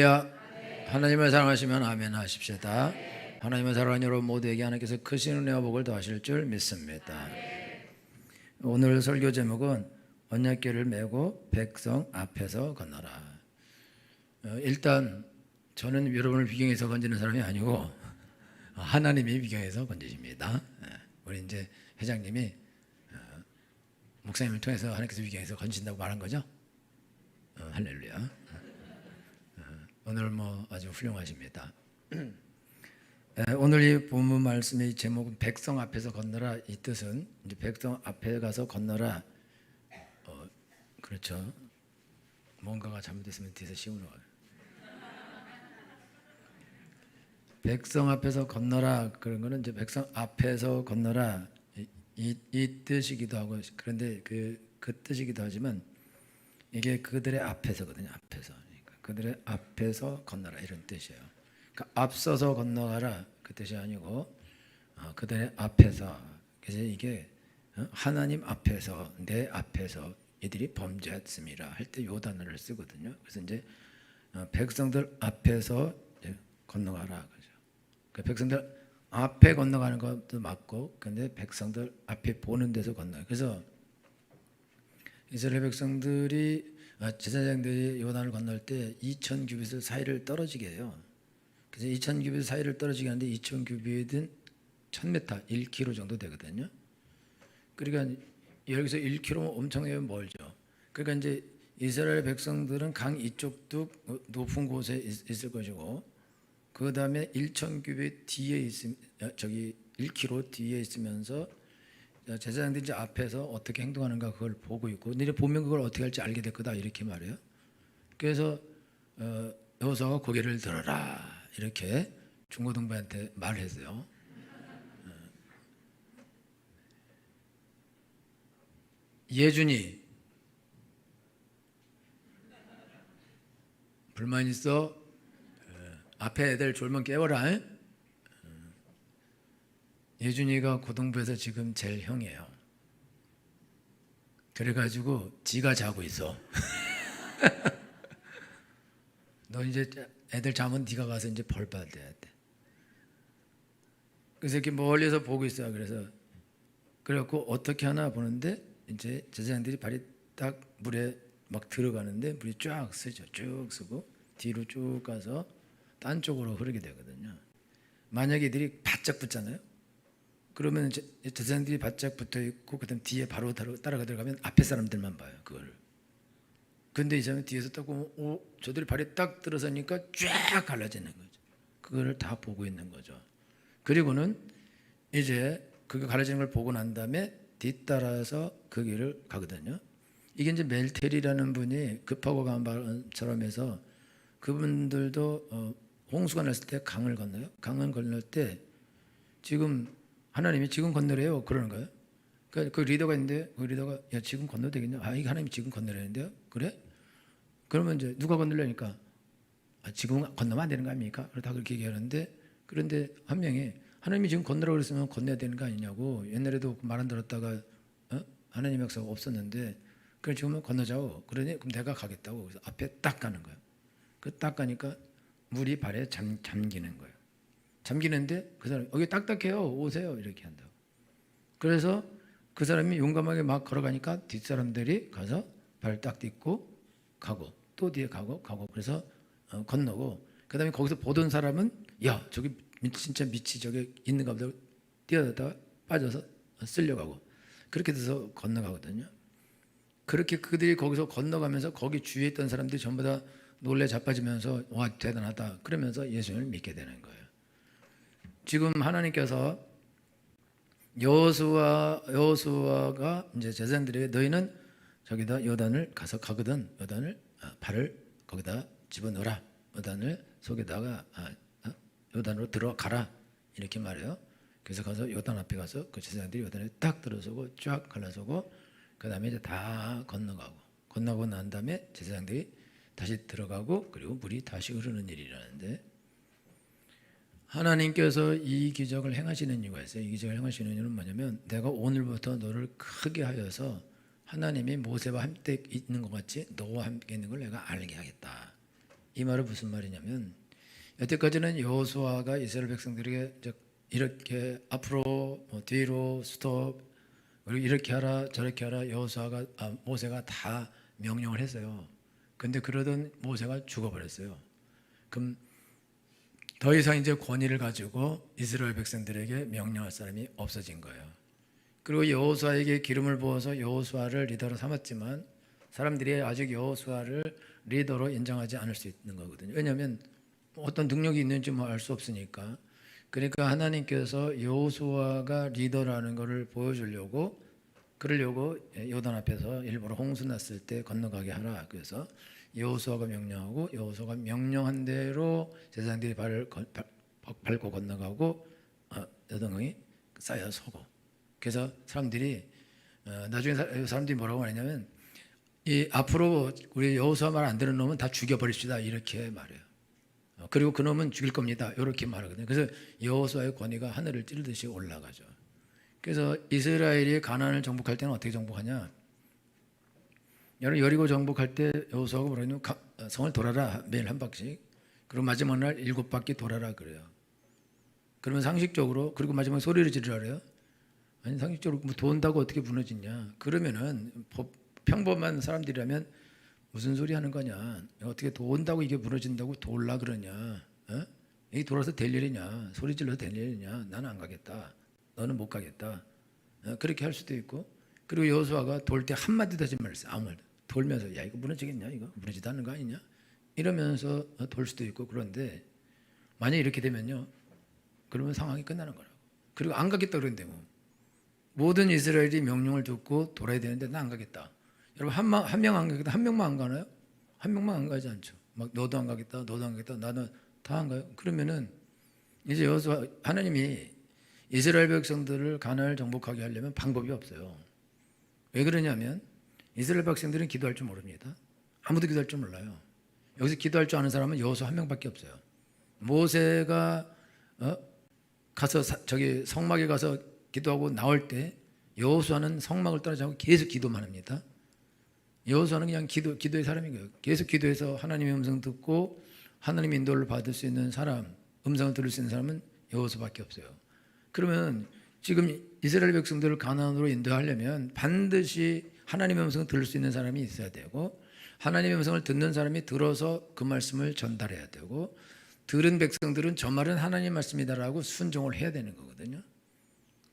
하나님을 사랑하시면 아멘 하십시다. 하나님을 사랑하는 여러분 모두에게 하나님께서 크신 은혜와 복을 더하실 줄 믿습니다. 오늘 설교 제목은 언약궤를 메고 백성 앞에서 건너라. 일단 저는 여러분을 비경에서 건지는 사람이 아니고 하나님이 비경에서 건지십니다. 우리 이제 회장님이 목사님을 통해서 하나님께서 비경에서 건진다고 말한 거죠. 할렐루야. 오늘 아주 훌륭하십니다. 오늘 이 본문 말씀의 제목은 백성 앞에서 건너라. 이 뜻은 이제 백성 앞에 가서 건너라. 그렇죠. 뭔가가 잘못됐으면 뒤에서 씌우는 거예요. 백성 앞에서 건너라 그런 거는 이제 백성 앞에서 건너라 이 뜻이기도 하고, 그런데 그 뜻이기도 하지만 이게 그들의 앞에서거든요. 앞에서. 그들의 앞에서 건너라 이런 뜻이에요. 그러니까 앞서서 건너가라 그 뜻이 아니고 그들의 앞에서. 그래서 이게 하나님 앞에서, 내 앞에서 이들이 범죄했음이라 할 때 요 단어를 쓰거든요. 그래서 이제 백성들 앞에서 이제 건너가라 그죠. 그 백성들 앞에 건너가는 것도 맞고, 근데 백성들 앞에 보는 데서 건너요. 그래서 이스라엘 백성들이 제사장들이 요단을 건널 때 2000규빗 사이를 떨어지게 해요. 그래서 2000규빗 사이를 떨어지게 하는데 2000규빗은 1000m, 1km 정도 되거든요. 그러니까 여기서 1km면 엄청나게 멀죠. 그러니까 이제 이스라엘 백성들은 강 이쪽도 높은 곳에 있을 것이고, 그 다음에 1000규빗 뒤에 저기 1km 뒤에 있으면서 제사장들이 이제 앞에서 어떻게 행동하는가 그걸 보고 있고, 너네 보면 그걸 어떻게 할지 알게 될 거다 이렇게 말해요. 그래서 여호수아가 고개를 들어라 이렇게 중고등부한테 말했어요. 예준이 불만 있어? 앞에 애들 졸면 깨워라. 예준이가 고등부에서 지금 제일 형이에요. 그래가지고 지가 자고 있어. 너 이제 애들 자면 네가 가서 이제 벌 받아야 돼. 그래서 이렇게 멀리서 보고 있어요. 그래갖고 어떻게 하나 보는데 이제 제사장들이 발이 딱 물에 막 들어가는데 물이 쫙 쓰죠. 쭉 쓰고 뒤로 쭉 가서 딴 쪽으로 흐르게 되거든요. 만약에 이들이 바짝 붙잖아요. 그러면 제사장들이 바짝 붙어 있고 그다음 뒤에 바로 따라가 들어가면 앞에 사람들만 봐요 그걸. 근데 이 사람이 뒤에서 딱 보면 저들이 발이 딱 들어서니까 쫙 갈라지는 거죠. 그거를 다 보고 있는 거죠. 그리고는 이제 그거 갈라지는 걸 보고 난 다음에 뒤따라서 그 길을 가거든요. 이게 이제 멜텔이라는 분이 급하고 간처럼 해서 그분들도 홍수가 났을 때 강을 건너요. 강을 건널 때 지금 하나님이 지금 건너래요 그러는 거예요. 그 리더가 있는데 그 리더가 야 지금 건너도 되겠냐? 이게 하나님이 지금 건너라는데요. 그래? 그러면 이제 누가 건너려니까 지금 건너면 안 되는 거 아닙니까? 다 그렇게 얘기하는데, 그런데 한 명이 하나님이 지금 건너라고 그랬으면 건너야 되는 거 아니냐고. 옛날에도 말 안 들었다가 하나님의 역사가 없었는데 그래 지금은 건너자고. 그러니 그럼 내가 가겠다고. 그래서 앞에 딱 가는 거예요. 그 딱 가니까 물이 발에 잠기는 거예요. 잠기는데 그 사람이 여기 딱딱해요 오세요 이렇게 한다고. 그래서 그 사람이 용감하게 막 걸어가니까 뒷사람들이 가서 발 딱 딛고 가고 또 뒤에 가고 그래서 건너고, 그 다음에 거기서 보던 사람은 야 저기 진짜 밑이 저기 있는가 보다 뛰어다가 빠져서 쓸려가고 그렇게 돼서 건너가거든요. 그렇게 그들이 거기서 건너가면서 거기 주위에 있던 사람들이 전부 다 놀래 자빠지면서 와 대단하다 그러면서 예수님을 믿게 되는 거예요. 지금 하나님께서 여호수아가 이제 제사장들에게 너희는 저기다 요단을 가서 가거든 요단을 발을 거기다 집어넣어라. 요단을 속에다가 요단으로 들어가라 이렇게 말해요. 그래서 가서 요단 앞에 가서 그 제사장들이 요단에 딱 들어서고 쫙 갈라서고 그 다음에 이제 다 건너고 난 다음에 제사장들이 다시 들어가고 그리고 물이 다시 흐르는 일이라는데, 하나님께서 이 기적을 행하시는 이유가 있어요. 이 기적을 행하시는 이유는 뭐냐면 내가 오늘부터 너를 크게 하여서 하나님이 모세와 함께 있는 것 같이 너와 함께 있는 걸 내가 알게 하겠다. 이 말은 무슨 말이냐면 여태까지는 여호수아가 이스라엘 백성들에게 이렇게 앞으로 뒤로 스톱 그리고 이렇게 하라 저렇게 하라 모세가 다 명령을 했어요. 근데 그러던 모세가 죽어버렸어요. 그럼 더 이상 이제 권위를 가지고 이스라엘 백성들에게 명령할 사람이 없어진 거예요. 그리고 여호수아에게 기름을 부어서 여호수아를 리더로 삼았지만 사람들이 아직 여호수아를 리더로 인정하지 않을 수 있는 거거든요. 왜냐하면 어떤 능력이 있는지 알 수 없으니까. 그러니까 하나님께서 여호수아가 리더라는 것을 보여주려고 그러려고 요단 앞에서 일부러 홍수 났을 때 건너가게 하라. 그래서 여호수아가 명령하고 여호수아가 명령한 대로 제사장들이 밟고 건너가고 여동이 쌓여 서고. 그래서 사람들이 나중에 사람들이 뭐라고 말했냐면 이 앞으로 우리 여호수아 말 안 듣는 놈은 다 죽여버립시다 이렇게 말해요. 그리고 그 놈은 죽일 겁니다 이렇게 말하거든요. 그래서 여호수아의 권위가 하늘을 찌르듯이 올라가죠. 그래서 이스라엘이 가나안을 정복할 때는 어떻게 정복하냐? 여러분 여리고 정복할 때 여호수아가 뭐라냐면 성을 돌아라 매일 한 바퀴씩. 그리고 마지막 날 7바퀴 돌아라 그래요. 그러면 상식적으로 그리고 마지막에 소리를 지르라 그래요. 아니 상식적으로 뭐 돈다고 어떻게 무너지냐? 그러면은 평범한 사람들이라면 무슨 소리 하는 거냐? 어떻게 돈다고 이게 무너진다고 돌라 그러냐? 이게 돌아서 될 일이냐? 소리 질러서 될 일이냐? 나는 안 가겠다. 너는 못 가겠다. 그렇게 할 수도 있고. 그리고 여호수아가 돌 때 한마디도 하지 말았어요. 아무 말도. 돌면서 야 이거 무너지겠냐? 이거 무너지도 않는 거 아니냐? 이러면서 돌 수도 있고. 그런데 만약에 이렇게 되면요. 그러면 상황이 끝나는 거라고. 그리고 안 가겠다 그러는데 뭐. 모든 이스라엘이 명령을 듣고 돌아야 되는데 나 안 가겠다. 여러분 한 명 안 가겠다. 한 명만 안 가나요? 한 명만 안 가지 않죠. 막 너도 안 가겠다. 너도 안 가겠다. 나는 다 안 가요. 그러면은 이제 여호수아 하나님이 이스라엘 백성들을 가나안을 정복하게 하려면 방법이 없어요. 왜 그러냐면 이스라엘 백성들은 기도할 줄 모릅니다. 아무도 기도할 줄 몰라요. 여기서 기도할 줄 아는 사람은 여호수아 한 명밖에 없어요. 모세가 가서 성막에 가서 기도하고 나올 때 여호수아는 성막을 떠나지 않고 계속 기도만 합니다. 여호수아는 그냥 기도의 사람인 거예요. 계속 기도해서 하나님의 음성 듣고 하나님의 인도를 받을 수 있는 사람, 음성을 들을 수 있는 사람은 여호수아밖에 없어요. 그러면 지금 이스라엘 백성들을 가나안으로 인도하려면 반드시 하나님의 음성을 들을 수 있는 사람이 있어야 되고 하나님의 음성을 듣는 사람이 들어서 그 말씀을 전달해야 되고 들은 백성들은 저 말은 하나님 말씀이다라고 순종을 해야 되는 거거든요.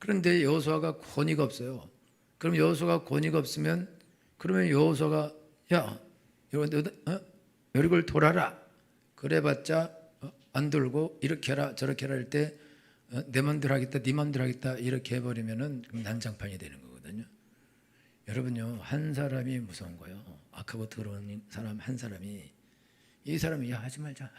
그런데 여호수아가 권위가 없어요. 그럼 여호수아가 권위가 없으면 그러면 여호수아가 야 여리고를 돌아라 그래봤자 안 돌고 이렇게 해라 저렇게 해라 할 때 내 맘대로 하겠다 네 맘대로 하겠다 이렇게 해버리면은 난장판이 되는 거거든요. 여러분요 한 사람이 무서운 거예요. 악하고 더러운 사람 한 사람이 이 사람이 야 하지 말자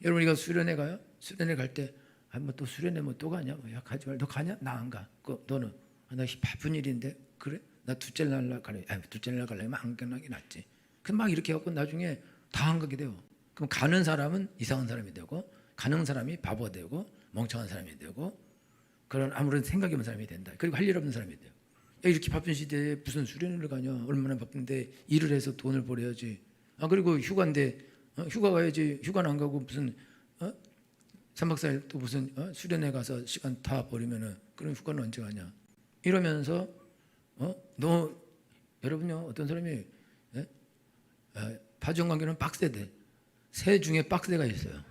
여러분 우리가 수련회 가요? 수련회 갈 때 뭐 또 수련회 뭐 또 가냐? 야 가지 말. 너 가냐? 나 안 가. 너는 나 바쁜 일인데 그래? 나 둘째 날 가래. 둘째 날 가려면 안 가는 낫지. 그럼 막 이렇게 해갖고 나중에 다 안 가게 돼요. 그럼 가는 사람은 이상한 사람이 되고 가는 사람이 바보 되고 멍청한 사람이 되고 그런 아무런 생각이 없는 사람이 된다. 그리고 할 일 없는 사람이 돼요. 야, 이렇게 바쁜 시대에 무슨 수련회를 가냐? 얼마나 바쁜데 일을 해서 돈을 벌어야지. 그리고 휴가인데 휴가 가야지. 휴가는 안 가고 무슨 3박 4일 또 무슨 수련회 가서 시간 다 버리면은 그럼 휴가는 언제 가냐? 이러면서 너 여러분요 어떤 사람이 파종 관계는 빡세대. 새 중에 빡세가 있어요.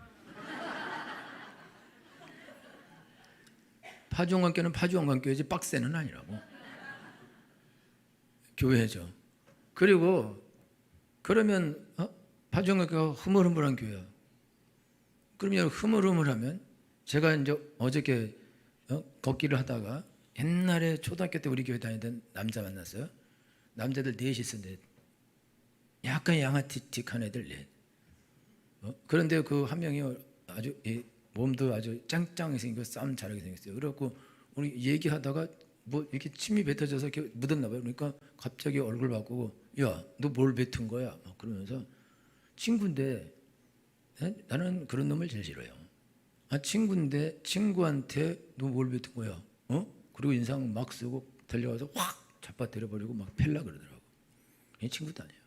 파종 관계는 파종 관계지 빡세는 아니라고. 교회죠. 그리고 그러면 파종 관계가 흐물흐물한 교회야. 그러면 흐물흐물하면 제가 이제 어저께 걷기를 하다가 옛날에 초등학교 때 우리 교회 다니던 남자 만났어요. 남자들 넷이 있었는데 약간 양아틱틱한 애들 넷. 그런데 그 한 명이 아주 몸도 아주 짱짱하게 생기고 싸움 잘하게 생겼어요. 그래갖고 우리 얘기하다가 뭐 이렇게 침이 뱉어져서 이렇게 묻었나 봐요. 그러니까 갑자기 얼굴 바꾸고 야, 너 뭘 뱉은 거야? 막 그러면서 친구인데 나는 그런 놈을 제일 싫어요. 친구인데 친구한테 너 뭘 뱉은 거야? 그리고 인상 막 쓰고 달려가서 확 잡아때려버리고 막 팰라 그러더라고. 이 친구도 아니에요.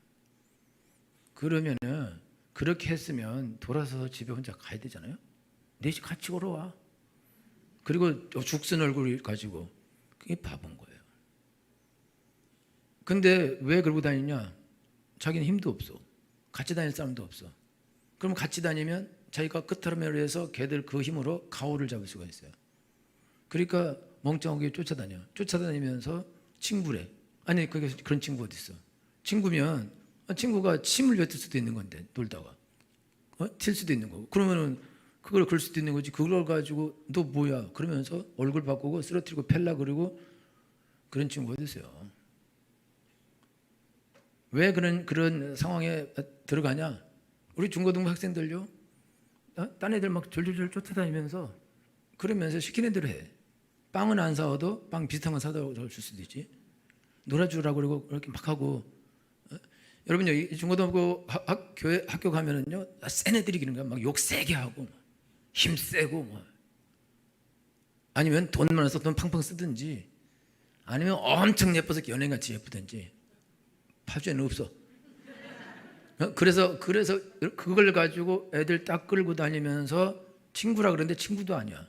그러면은 그렇게 했으면 돌아서서 집에 혼자 가야 되잖아요. 넷이 같이 걸어와. 그리고 죽순 얼굴 가지고. 그게 바본 거예요. 근데 왜 그러고 다니냐? 자기는 힘도 없어. 같이 다닐 사람도 없어. 그럼 같이 다니면 자기가 끝사람으로 해서 걔들 그 힘으로 가오를 잡을 수가 있어요. 그러니까 멍청하게 쫓아다녀. 쫓아다니면서 친구래. 아니 그런 친구 어디 있어? 친구면 친구가 침을 뱉을 수도 있는 건데 놀다가 튈 수도 있는 거고. 그러면은 그걸 걸 수도 있는 거지. 그걸 가지고 너 뭐야? 그러면서 얼굴 바꾸고 쓰러뜨리고 팰라 그러고. 그런 친구 어디 있어요? 왜 그런 상황에 들어가냐? 우리 중고등부 학생들요, 딴 애들 막 졸졸졸 쫓아다니면서 그러면서 시키는 대로 해. 빵은 안 사와도 빵 비슷한 거 사다 줄 수도 있지. 놀아주라고 그러고 그렇게 막 하고. 여러분요, 중고등부 학교 가면은요, 센 애들이 그런 거야. 막 욕 세게 하고, 힘 세고, 뭐. 아니면 돈 많아서 돈 팡팡 쓰든지, 아니면 엄청 예뻐서 연예인같이 예쁘든지. 파주에는 없어. 그래서 그걸 가지고 애들 딱 끌고 다니면서 친구라 그러는데 친구도 아니야.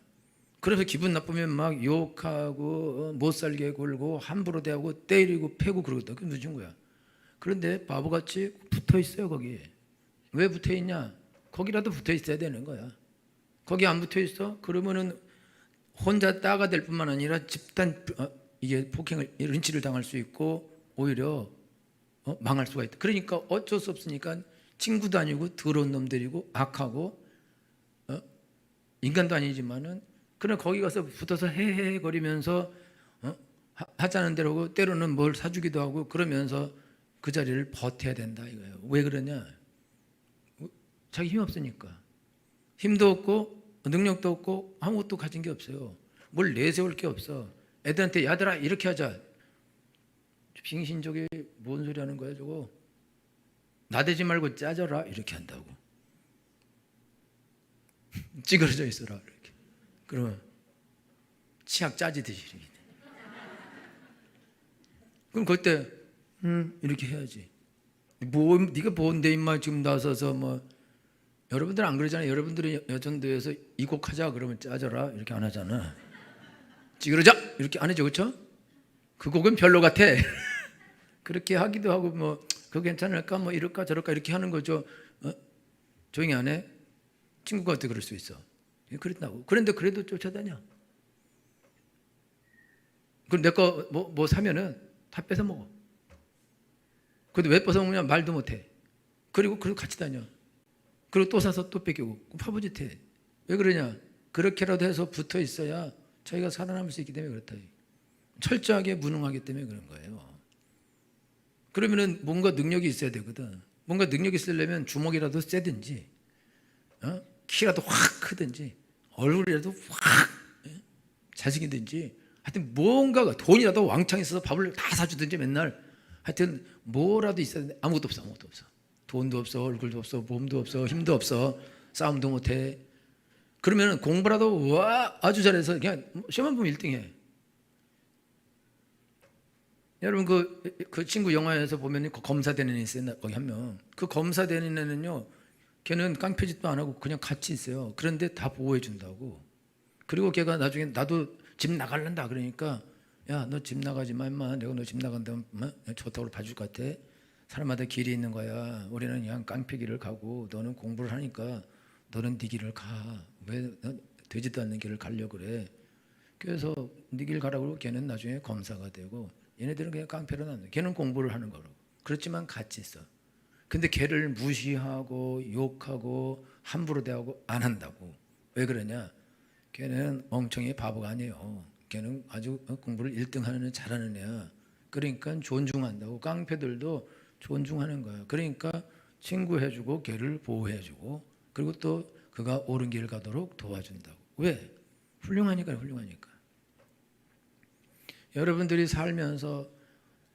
그래서 기분 나쁘면 막 욕하고 못 살게 굴고 함부로 대하고 때리고 패고 그러거든. 그게 무슨 거야. 그런데 바보같이 붙어 있어요. 거기 왜 붙어 있냐? 거기라도 붙어 있어야 되는 거야. 거기 안 붙어 있어? 그러면은 혼자 따가 될 뿐만 아니라 집단 이게 폭행을 린치를 당할 수 있고 오히려 망할 수가 있다. 그러니까 어쩔 수 없으니까 친구도 아니고 더러운 놈들이고 악하고 인간도 아니지만은 그냥 거기 가서 붙어서 헤헤거리면서 하자는 대로 하고 때로는 뭘 사주기도 하고 그러면서 그 자리를 버텨야 된다 이거예요. 왜 그러냐? 자기 힘 없으니까. 힘도 없고 능력도 없고 아무것도 가진 게 없어요. 뭘 내세울 게 없어. 애들한테 야들아 이렇게 하자. 빙신족이 뭔 소리 하는 거야 저거. 나대지 말고 짜져라 이렇게 한다고. 찌그러져 있어라 이렇게. 그러면 치약 짜지듯이 이렇게. 그럼 그때 이렇게 해야지. 뭐 네가 뭔데 임마 지금 나서서 뭐. 여러분들 안 그러잖아요. 여러분들이 여전도에서 이 곡 하자 그러면 짜져라 이렇게 안 하잖아. 찌그러져 이렇게 안 하죠. 그렇죠? 그 곡은 별로 같아. 그렇게 하기도 하고 뭐 그거 괜찮을까 뭐 이럴까 저럴까 이렇게 하는 거죠. 조용히 안 해? 친구가 어떻게 그럴 수 있어? 그렇다고. 그런데 그래도 쫓아다녀. 그럼 내 거 뭐 사면은 다 뺏어 먹어. 근데 왜 뺏어 먹냐? 말도 못해. 그리고 같이 다녀. 그리고 또 사서 또 뺏기고 파보짓해. 왜 그러냐? 그렇게라도 해서 붙어 있어야 저희가 살아남을 수 있기 때문에 그렇다. 철저하게 무능하기 때문에 그런 거예요. 그러면은 뭔가 능력이 있어야 되거든. 뭔가 능력이 있으려면 주먹이라도 세든지, 키라도 확 크든지, 얼굴이라도 확 잘생기든지, 하여튼 뭔가가 돈이라도 왕창 있어서 밥을 다 사주든지 맨날 하여튼 뭐라도 있어야 되는데 아무것도 없어. 아무것도 없어. 돈도 없어, 얼굴도 없어, 몸도 없어, 힘도 없어, 싸움도 못해. 그러면 공부라도 와 아주 잘해서 그냥 시험만 보면 1등해. 여러분 그 친구 영화에서 보면 그 검사되는 애 있어요. 거기 한 명. 그 검사되는 애는요, 걔는 깡패짓도 안 하고 그냥 같이 있어요. 그런데 다 보호해 준다고. 그리고 걔가 나중에 나도 집 나갈란다 그러니까 야 너 집 나가지 마 임마. 내가 너 집 나간다면 좋다고 봐줄 것 같아. 사람마다 길이 있는 거야. 우리는 그냥 깡패 길을 가고 너는 공부를 하니까 너는 네 길을 가. 왜 되지도 않는 길을 가려고 그래. 그래서 네 길 가라고 그러고 걔는 나중에 검사가 되고 얘네들은 그냥 깡패로 남는. 걔는 공부를 하는 거라고. 그렇지만 같이 있어. 근데 걔를 무시하고 욕하고 함부로 대하고 안 한다고. 왜 그러냐? 걔는 멍청이 바보가 아니에요. 걔는 아주 공부를 1등 하는 잘하는 애야. 그러니까 존중한다고. 깡패들도 존중하는 거야. 그러니까 친구해주고 걔를 보호해주고 그리고 또 그가 옳은 길 가도록 도와준다고. 왜? 훌륭하니까. 훌륭하니까. 여러분들이 살면서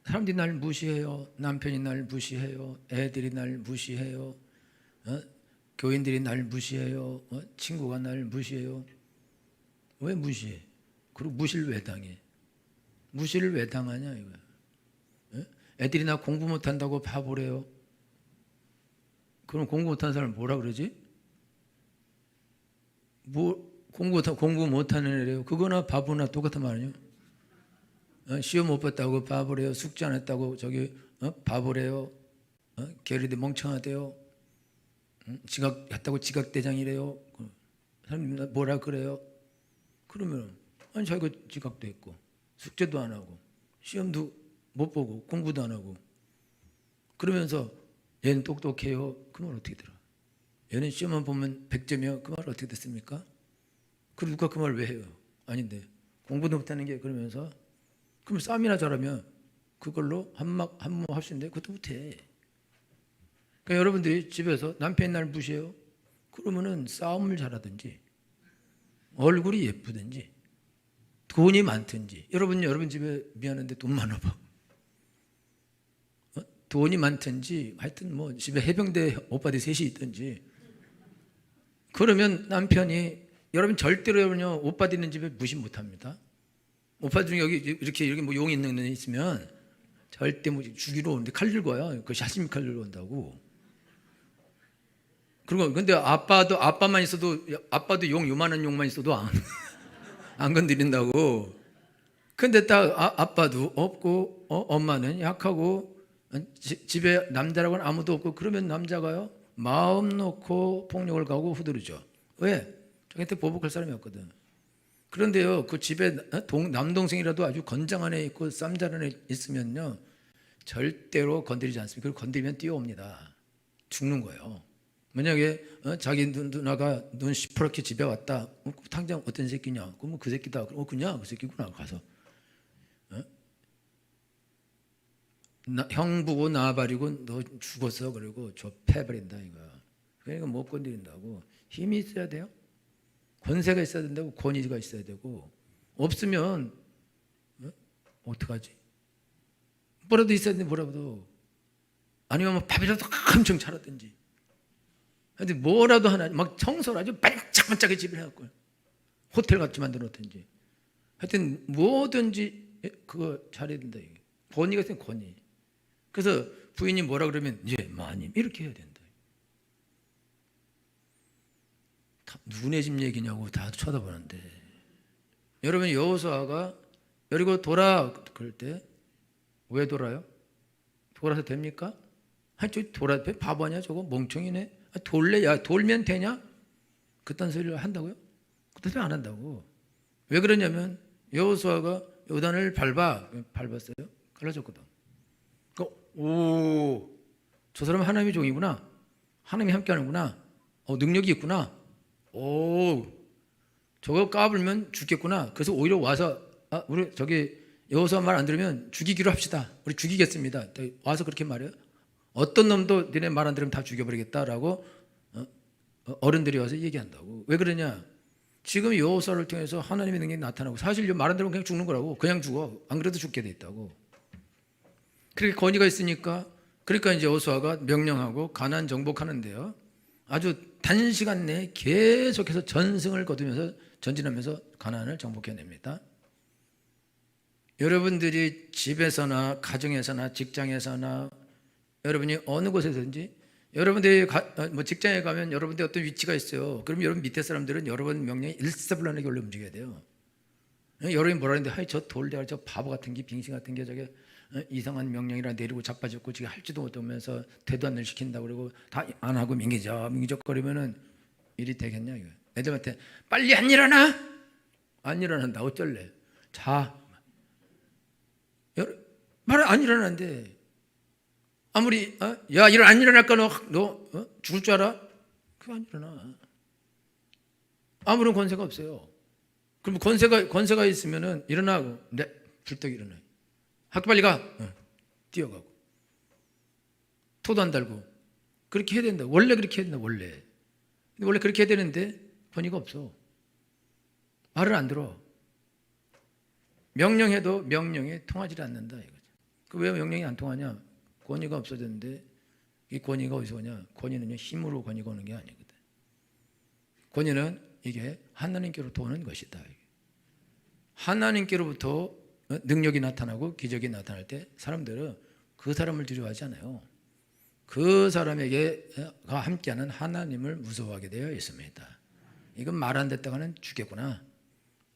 사람들이 날 무시해요. 남편이 날 무시해요. 애들이 날 무시해요. 교인들이 날 무시해요. 친구가 날 무시해요. 왜 무시해? 그리고 무시를 왜 당해? 무시를 왜 당하냐 이거야. 애들이 나 공부 못한다고 바보래요. 그럼 공부 못하는 사람 뭐라 그러지? 뭐 공부 못하는 애래요. 그거나 바보나 똑같은 말이에요. 시험 못 봤다고 바보래요. 숙제 안 했다고 바보래요. 게으르대 멍청하대요. 지각했다고 지각대장이래요. 사람들 뭐라 그래요? 그러면 아니 자기가 지각도 했고 숙제도 안 하고 시험도 못 보고 공부도 안 하고 그러면서 얘는 똑똑해요. 그 말 어떻게 들어? 얘는 시험만 보면 100점이요. 그 말 어떻게 듣습니까? 그럼 누가 그 말 왜 해요? 아닌데 공부도 못하는 게 그러면서 그럼 싸움이나 잘하면 그걸로 한모 할 수 있는데 그것도 못해. 그러니까 여러분들이 집에서 남편이 날 무시해요. 그러면은 싸움을 잘하든지 얼굴이 예쁘든지 돈이 많든지 여러분 집에 미안한데 돈 많아 봐. 돈이 많든지 하여튼 뭐 집에 해병대 오빠들 셋이 있든지 그러면 남편이 여러분 절대로 여러분요 오빠들 있는 집에 무시 못합니다. 오빠 중에 여기 이렇게 뭐 용 있는 애 있으면 절대 뭐 죽이러 오는데 칼 들고 와요. 그 샤시미 칼 들고 온다고. 그리고 근데 아빠만 있어도 아빠도 요만한 용만 있어도 안 건드린다고. 근데 딱 아빠도 없고 엄마는 약하고 집에 남자라고는 아무도 없고 그러면 남자가요 마음 놓고 폭력을 가고 후두르죠. 왜? 자기한테 보복할 사람이 없거든. 그런데요 그 집에 남동생이라도 아주 건장한 애 있고 쌈잘한 애 있으면요 절대로 건드리지 않습니다. 그리고 건드리면 뛰어옵니다. 죽는 거예요. 만약에 자기 누나가 눈 시퍼렇게 집에 왔다. 당장 어떤 새끼냐? 그럼 그 새끼다. 그냥 그 새끼구나. 가서 형 보고 나발이고 너 죽었어. 그리고 저 패버린다 이거야. 그러니까 못 건드린다고. 힘이 있어야 돼요. 권세가 있어야 된다고. 권위가 있어야 되고 없으면 어떡하지? 뭐라도 있어야 되는데 뭐라도 아니면 뭐 밥이라도 엄청 차렸든지 근데 뭐라도 하나 막 청소를 아주 반짝반짝하게 집을 해갖고 호텔 같이 만들어 놓든지 하여튼 뭐든지 그거 잘해야 된다. 이게 권위가 있으면 권위. 그래서 부인이 뭐라 그러면 예 마님 이렇게 해야 된다. 다 누구네 집 얘기냐고 다 쳐다보는데 여러분 여호수아가 여리고 돌아 그럴 때 왜 돌아요? 돌아서 됩니까? 아니 저 돌아 바보 아니야 저거 멍청이네. 돌래 야 돌면 되냐? 그딴 소리를 한다고요? 그딴 소리 안 한다고. 왜 그러냐면 여호수아가 요단을 밟았어요. 갈라졌거든. 저 사람은 하나님의 종이구나. 하나님이 함께하는구나. 능력이 있구나. 저거 까불면 죽겠구나. 그래서 오히려 와서 우리 저기 여호수아 말 안 들으면 죽이기로 합시다. 우리 죽이겠습니다. 와서 그렇게 말해요. 어떤 놈도 니네 말 안 들으면 다 죽여버리겠다라고 어른들이 와서 얘기한다고. 왜 그러냐? 지금 여호수아를 통해서 하나님의 능력이 나타나고 사실 말 안 들으면 그냥 죽는 거라고. 그냥 죽어. 안 그래도 죽게 돼 있다고. 그렇게 권위가 있으니까 그러니까 이제 여호수아가 명령하고 가나안 정복하는데요. 아주 단시간 내에 계속해서 전승을 거두면서 전진하면서 가나안을 정복해냅니다. 여러분들이 집에서나 가정에서나 직장에서나 여러분이 어느 곳에서든지 여러분들이 뭐 직장에 가면 여러분들이 어떤 위치가 있어요. 그럼 여러분 밑에 사람들은 여러분 명령에 일사불란하게 원래 움직여야 돼요. 여러분이 뭐라 하는데 하이 저 돌대가 저 바보 같은 게 빙신 같은 게 저게 이상한 명령이라 내리고 자빠졌고 지금 할지도 못하면서 대도 안 시킨다고 그러고 다 안 하고 민기적거리면은 일이 되겠냐 이거. 애들한테 빨리 안 일어나? 안 일어난다. 어쩔래? 자. 말 안 일어나는데 아무리 야 일 안 일어날까 너 죽을 줄 알아? 그거 안 일어나. 아무런 권세가 없어요. 그럼 권세가 있으면은 일어나고 네 불떡 일어나. 학교 빨리 가. 뛰어가고 토도 안 달고 그렇게 해야 된다. 원래 그렇게 해야 된다. 원래 그렇게 해야 되는데 권위가 없어. 말을 안 들어. 명령해도 명령이 통하지 않는다 이거죠. 왜 명령이 안 통하냐? 권위가 없어졌는데 이 권위가 어디서 오냐? 권위는요 힘으로 권위가 오는 게 아니거든. 권위는 이게 하나님께로부터 오는 것이다. 하나님께로부터 능력이 나타나고 기적이 나타날 때 사람들은 그 사람을 두려워하지 않아요. 그 사람에게가 함께하는 하나님을 무서워하게 되어 있습니다. 이건 말 안 됐다가는 죽겠구나,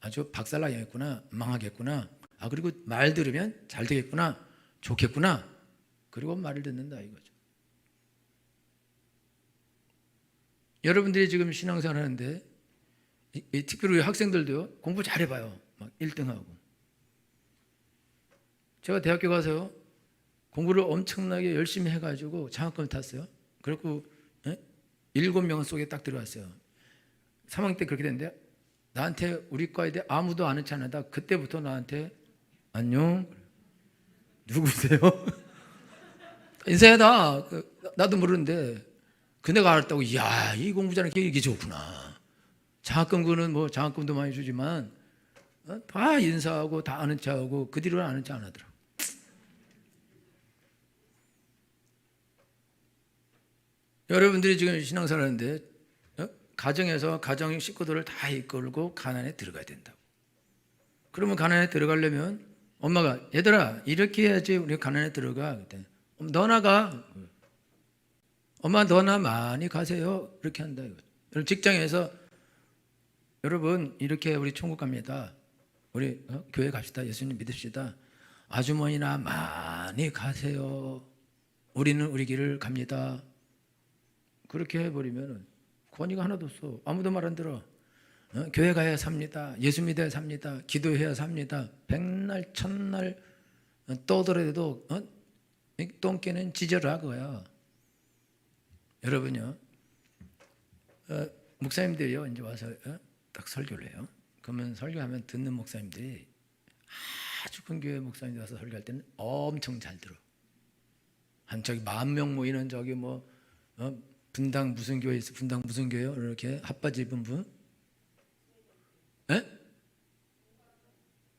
아주 박살나겠구나, 망하겠구나, 그리고 말 들으면 잘 되겠구나, 좋겠구나, 그리고 말을 듣는다 이거죠. 여러분들이 지금 신앙생활 하는데 특별히 우리 학생들도요, 공부 잘해봐요. 막 1등하고. 제가 대학교 가서요, 공부를 엄청나게 열심히 해가지고 장학금 탔어요. 그리고 7명 속에 딱 들어왔어요. 3학년 때 그렇게 됐는데, 나한테 우리 과에 대해 아무도 아는 척 안 하다 그때부터 나한테 안녕, 누구세요? 인사해다. 나도 모르는데 그 내가 알았다고. 이야, 이 공부 잘하는 게 이게 좋구나. 장학금은 뭐 장학금도 많이 주지만 다 인사하고 다 아는 척하고 그 뒤로는 아는 척 안 하더라. 여러분들이 지금 신앙생활 하는데 가정에서 가정 식구들을 다 이끌고 가난에 들어가야 된다고. 그러면 가난에 들어가려면 엄마가 얘들아 이렇게 해야지 우리 가난에 들어가. 그때 너나 가. 엄마 너나 많이 가세요. 이렇게 한다. 여러분 직장에서 여러분 이렇게 우리 천국 갑니다. 우리 교회 갑시다. 예수님 믿읍시다. 아주머니나 많이 가세요. 우리는 우리 길을 갑니다. 그렇게 해버리면 권위가 하나도 없어. 아무도 말 안 들어. 교회 가야 삽니다. 예수 믿어야 삽니다. 기도해야 삽니다. 백날 천날 떠들어도 똥개는 지져라 그거야. 여러분요, 목사님들이요 이제 와서 딱 설교를 해요. 그러면 설교하면 듣는 목사님들이 아주 큰 교회 목사님들 와서 설교할 때는 엄청 잘 들어. 한 저기 10,000명 모이는 저기 뭐 분당 무슨 교회 있어? 분당 무슨 교회요? 이렇게 핫바지 입은 분? 에?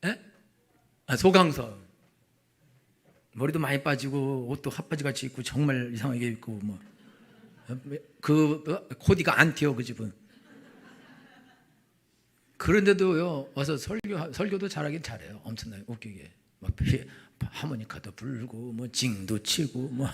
에? 소강서. 머리도 많이 빠지고 옷도 핫바지 같이 입고 정말 이상하게 입고 뭐 코디가 안 튀어 그 집은. 그런데도요 와서 설교도 잘하긴 잘해요. 엄청나게 웃기게 막 하모니카도 불고 뭐 징도 치고 뭐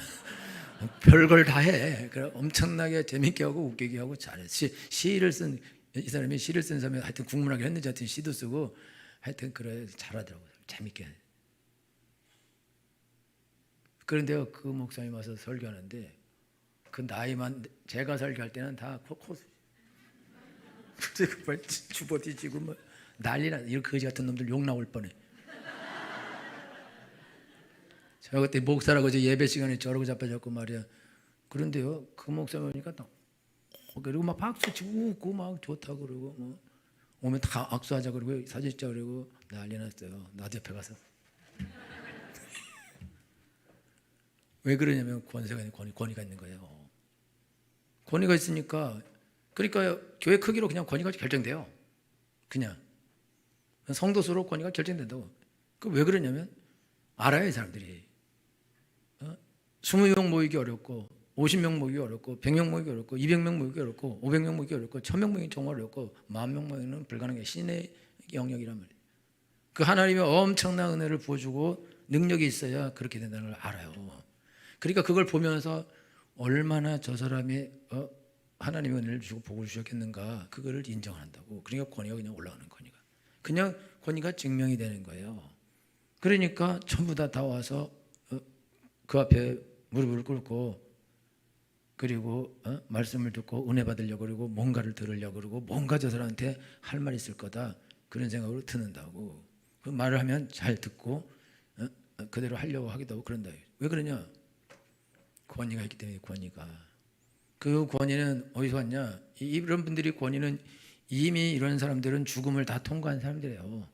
별걸 다 해. 그래 엄청나게 재밌게 하고 웃기게 하고 잘해. 시를 쓴 이 사람이 시를 쓴 사람이 하여튼 국문학을 했는지 하여튼 시도 쓰고 하여튼 그래 잘하더라고요. 재밌게. 그런데요 그 목사님 와서 설교하는데 그 나이만 제가 설교할 때는 다 코스 주버 뒤지고 뭐 난리나. 이런 거지 같은 놈들 욕 나올 뻔해. 제가 그때 목사라고 이제 예배 시간에 저러고 자빠졌고 말이야. 그런데요 그 목사 보니까 그리고 막 박수 치고 웃고 막 좋다고 그러고 뭐 오면 다 악수하자 그러고 사진 찍자 그러고 난리 났어요. 나도 옆에 가서. 왜 그러냐면 권위가 있는 거예요. 권위가 있으니까. 그러니까 교회 크기로 그냥 권위가 결정돼요. 그냥 성도 수로 권위가 결정된다고. 그 왜 그러냐면 알아요 이 사람들이. 20명 모이기 어렵고 50명 모이기 어렵고 100명 모이기 어렵고 200명 모이기 어렵고 500명 모이기 어렵고 1000명 모이기 정말 어렵고 10,000명 모이기는 불가능해. 신의 영역이란 말이에요. 그 하나님의 엄청난 은혜를 부어주고 능력이 있어야 그렇게 된다는 걸 알아요. 그러니까 그걸 보면서 얼마나 저 사람이 하나님의 은혜를 주고 복을 주셨겠는가 그거를 인정한다고. 그러니까 권위가 그냥 올라가는 권위가. 그냥 권위가 증명이 되는 거예요. 그러니까 전부 다 와서 그 앞에 무릎을 꿇고 그리고 말씀을 듣고 은혜 받으려고 그러고 뭔가를 들으려고 그러고 뭔가 저 사람한테 할 말이 있을 거다 그런 생각으로 듣는다고. 그 말을 하면 잘 듣고 그대로 하려고 하기도 하고 그런다. 왜 그러냐? 권위가 있기 때문에. 권위가. 그 권위는 어디서 왔냐? 이런 분들이 권위는 이미 이런 사람들은 죽음을 다 통과한 사람들이에요.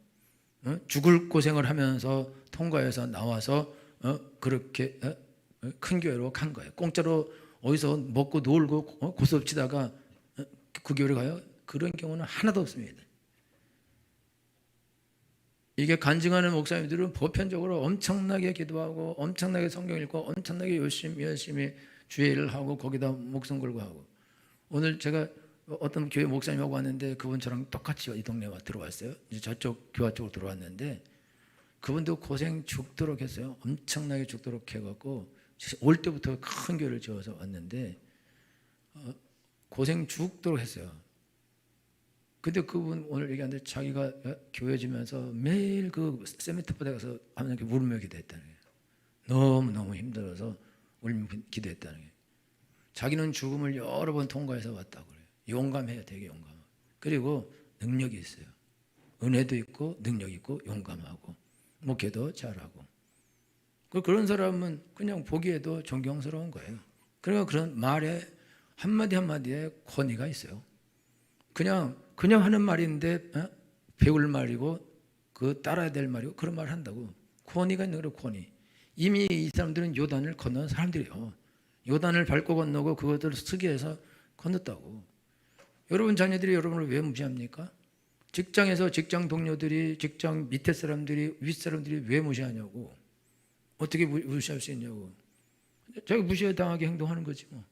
죽을 고생을 하면서 통과해서 나와서 그렇게 큰 교회로 간 거예요. 공짜로 어디서 먹고 놀고 고스톱 치다가 그 교회로 가요? 그런 경우는 하나도 없습니다. 이게 간증하는 목사님들은 보편적으로 엄청나게 기도하고 엄청나게 성경 읽고 엄청나게 열심히 주의 일을 하고 거기다 목숨 걸고 하고. 오늘 제가 어떤 교회 목사님하고 왔는데 그분처럼 똑같이 이 동네에 들어왔어요. 이제 저쪽 교화 쪽으로 들어왔는데 그분도 고생 죽도록 했어요. 엄청나게 죽도록 해갖고 올 때부터 큰 교회를 지어서 왔는데 고생 죽도록 했어요. 근데 그분 오늘 얘기하는데 자기가 교회 지면서 매일 그 세미트 바닥에 가서 하나님께 울며 기도했다는 거예요. 너무너무 힘들어서 울며 기도했다는 거예요. 자기는 죽음을 여러 번 통과해서 왔다고 그래요. 용감해요. 되게 용감하고. 그리고 능력이 있어요. 은혜도 있고 능력이 있고 용감하고 목회도 잘하고. 그런 사람은 그냥 보기에도 존경스러운 거예요. 그러니까 그런 말에 한마디 한마디에 권위가 있어요. 그냥 하는 말인데 배울 말이고 그 따라야 될 말이고 그런 말을 한다고. 권위가 있는 거예요. 권위. 이미 이 사람들은 요단을 건넌 사람들이에요. 요단을 밟고 건너고 그것들을 쓰기해서 건넜다고. 여러분 자녀들이 여러분을 왜 무시합니까? 직장에서 직장 동료들이, 직장 밑에 사람들이, 윗 사람들이 왜 무시하냐고. 어떻게 무시할 수 있냐고. 자기 무시해 당하게 행동하는 거지 뭐.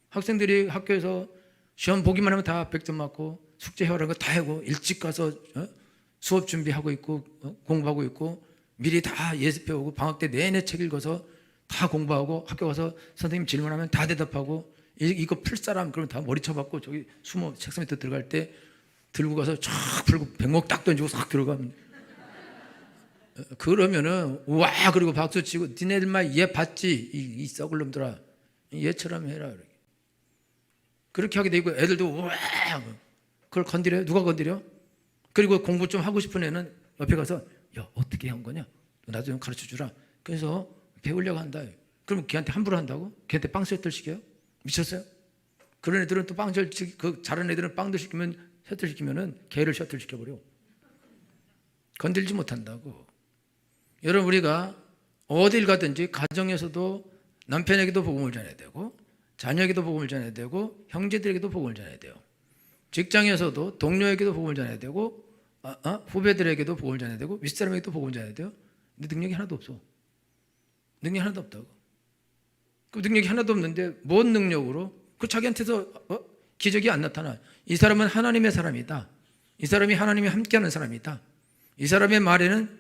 학생들이 학교에서 시험 보기만 하면 다 100점 맞고 숙제 해오라는 거 다 하고 일찍 가서 수업 준비하고 있고 공부하고 있고 미리 다 예습 배우고 방학 때 내내 책 읽어서 다 공부하고 학교 가서 선생님 질문하면 다 대답하고 이거 풀 사람 그러면 다 머리 쳐박고 저기 숨어 책상 밑에 들어갈 때 들고 가서 쫙 풀고 백목 딱 던지고 싹 들어가면 그러면은 와 그리고 박수 치고 니네들만 얘 봤지 이 썩을 놈들아 얘처럼 해라 그렇게 하게 되고 애들도 와 그걸 건드려요? 누가 건드려? 그리고 공부 좀 하고 싶은 애는 옆에 가서 야 어떻게 한 거냐? 나도 좀 가르쳐 주라. 그래서 배우려고 한다. 그럼 걔한테 함부로 한다고? 걔한테 빵 셔틀 시켜요? 미쳤어요? 그런 애들은 또 빵 셔틀 그 잘하는 애들은 빵들 시키면 셔틀 시키면은 걔를 셔틀 시켜버려. 건들지 못한다고. 여러분 우리가 어딜 가든지 가정에서도 남편에게도 복음을 전해야 되고 자녀에게도 복음을 전해야 되고 형제들에게도 복음을 전해야 돼요. 직장에서도 동료에게도 복음을 전해야 되고 후배들에게도 복음을 전해야 되고 윗사람에게도 복음을 전해야 돼요. 근데 능력이 하나도 없어. 능력이 하나도 없다고. 그 능력이 하나도 없는데 뭔 능력으로? 그 자기한테서 기적이 안 나타나. 이 사람은 하나님의 사람이다. 이 사람이 하나님이 함께하는 사람이다. 이 사람의 말에는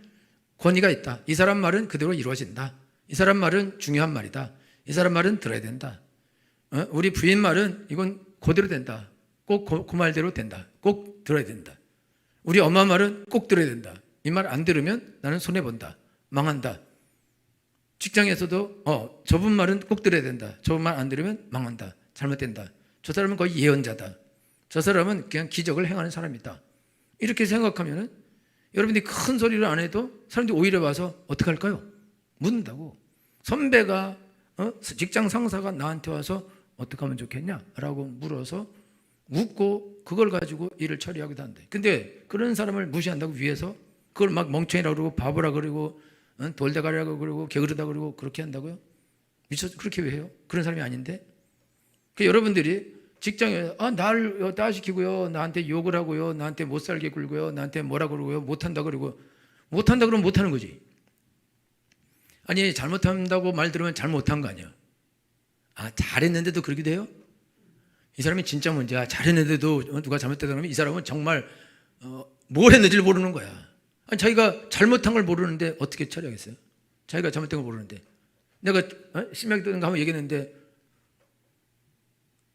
권위가 있다. 이 사람 말은 그대로 이루어진다. 이 사람 말은 중요한 말이다. 이 사람 말은 들어야 된다. 우리 부인 말은 이건 그대로 된다. 꼭 그 말대로 된다. 꼭 들어야 된다. 우리 엄마 말은 꼭 들어야 된다. 이 말 안 들으면 나는 손해본다. 망한다. 직장에서도 저분 말은 꼭 들어야 된다. 저분 말 안 들으면 망한다. 잘못된다. 저 사람은 거의 예언자다. 저 사람은 그냥 기적을 행하는 사람이다. 이렇게 생각하면은 여러분들이 큰 소리를 안 해도 사람들이 오히려 와서 어떻게 할까요? 묻는다고. 선배가 직장 상사가 나한테 와서 어떻게 하면 좋겠냐? 라고 물어서 묻고 그걸 가지고 일을 처리하기도 한대. 근데 그런 사람을 무시한다고 위해서 그걸 막 멍청이라고 그러고 바보라 그러고 돌대가리라고 그러고 게으르다 그러고 그렇게 한다고요? 미쳤 그렇게 왜 해요? 그런 사람이 아닌데. 여러분들이 직장에 날 따시키고요, 나한테 욕을 하고요, 나한테 못 살게 굴고요, 나한테 뭐라 그러고요, 못한다 그러고 못한다 그러면 못하는 거지. 아니 잘못한다고 말 들으면 잘못한 거 아니야. 잘했는데도 그렇게 돼요? 이 사람이 진짜 문제야. 잘했는데도 누가 잘못했다 그러면 이 사람은 정말 뭘 했는지를 모르는 거야. 아니, 자기가 잘못한 걸 모르는데 어떻게 처리하겠어요? 자기가 잘못된 걸 모르는데. 내가 심야기도인가 한번 얘기했는데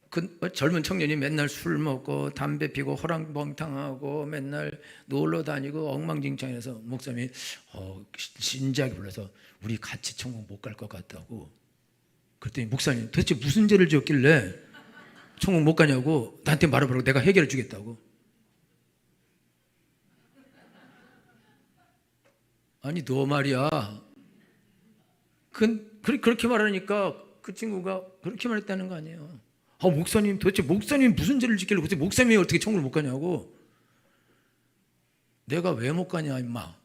그 젊은 청년이 맨날 술 먹고 담배 피고 호랑멍탕하고 맨날 놀러 다니고 엉망진창해서 목사님이 진지하게 불러서 우리 같이 천국 못 갈 것 같다고. 그랬더니 목사님 도대체 무슨 죄를 지었길래 천국 못 가냐고 나한테 말해보라고. 내가 해결해 주겠다고. 아니 너 말이야. 그렇게 말하니까 그 친구가 그렇게 말했다는 거 아니에요. 목사님 도대체 목사님이 무슨 죄를 짓길래 도대체 목사님이 어떻게 천국을 못 가냐고. 내가 왜 못 가냐 임마.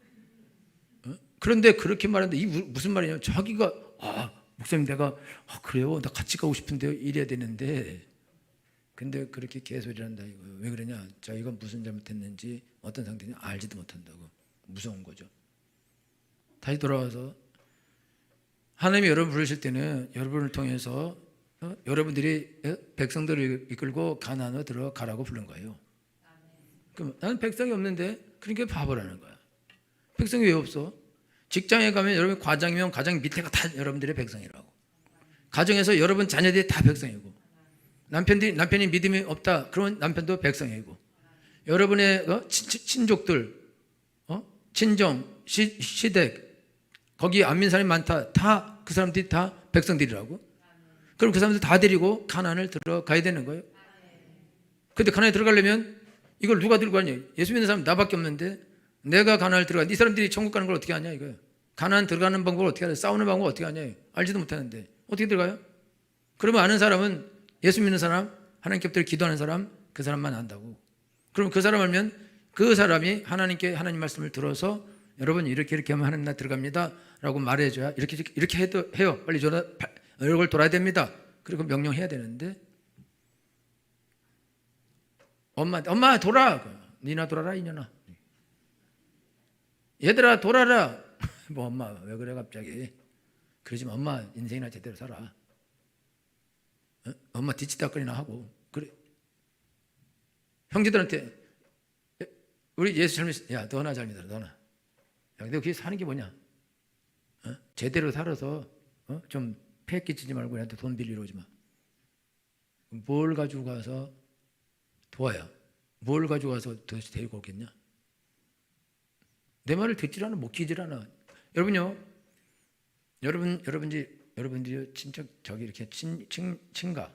그런데 그렇게 말하는데 이 무슨 말이냐. 자기가 목사님 내가 그래요 나 같이 가고 싶은데요 이래야 되는데 근데 그렇게 개소리를 한다 이거예요. 왜 그러냐. 자기가 무슨 잘못했는지 어떤 상태인지 알지도 못한다고. 무서운 거죠. 다시 돌아와서 하나님이 여러분 부르실 때는 여러분을 통해서 여러분들이 백성들을 이끌고 가나안으로 들어가라고 부른 거예요. 그럼 나는 백성이 없는데 그러니까 바보라는 거야. 백성이 왜 없어? 직장에 가면 여러분 과장이면 과장 밑에가 다 여러분들의 백성이라고. 가정에서 여러분 자녀들이 다 백성이고, 남편이 믿음이 없다 그러면 남편도 백성이고, 여러분의 친족들, 친정, 시댁, 거기 안 믿는 사람이 많다, 다 그 사람들이 다 백성들이라고. 그럼 그 사람들 다 데리고 가나안을 들어가야 되는 거예요. 근데 가나안에 들어가려면 이걸 누가 들고 가냐? 예수 믿는 사람 나밖에 없는데 내가 가나안을 들어가, 이 사람들이 천국 가는 걸 어떻게 하냐 이거예요. 가나안 들어가는 방법을 어떻게 하냐, 싸우는 방법을 어떻게 하냐, 알지도 못하는데 어떻게 들어가요? 그러면 아는 사람은, 예수 믿는 사람, 하나님께 엎드려 기도하는 사람, 그 사람만 안다고. 그럼 그 사람 알면 그 사람이 하나님께 하나님 말씀을 들어서 여러분 이렇게 하면 하나님 나 들어갑니다 라고 말해줘야, 이렇게 해도 해요, 빨리 여러 걸 돌아야 됩니다, 그리고 명령해야 되는데, 엄마 돌아, 니나 돌아라 이년아, 얘들아 돌아라. 뭐 엄마 왜 그래 갑자기? 그러지 마. 엄마 인생이나 제대로 살아. 엄마 뒤치다거리나 하고 그래. 형제들한테, 우리 예수 잘 믿어, 야 너나 잘 믿어라, 너나. 야 근데 그게 사는 게 뭐냐? 제대로 살아서 좀 폐 끼치지 말고 얘한테 돈 빌리러 오지 마. 뭘 가지고 가서 도와야, 뭘 가지고 가서 도대체 데리고 오겠냐? 내 말을 듣질 않아, 못 끼질 않아. 여러분요, 여러분들이 친척 저기 이렇게 친가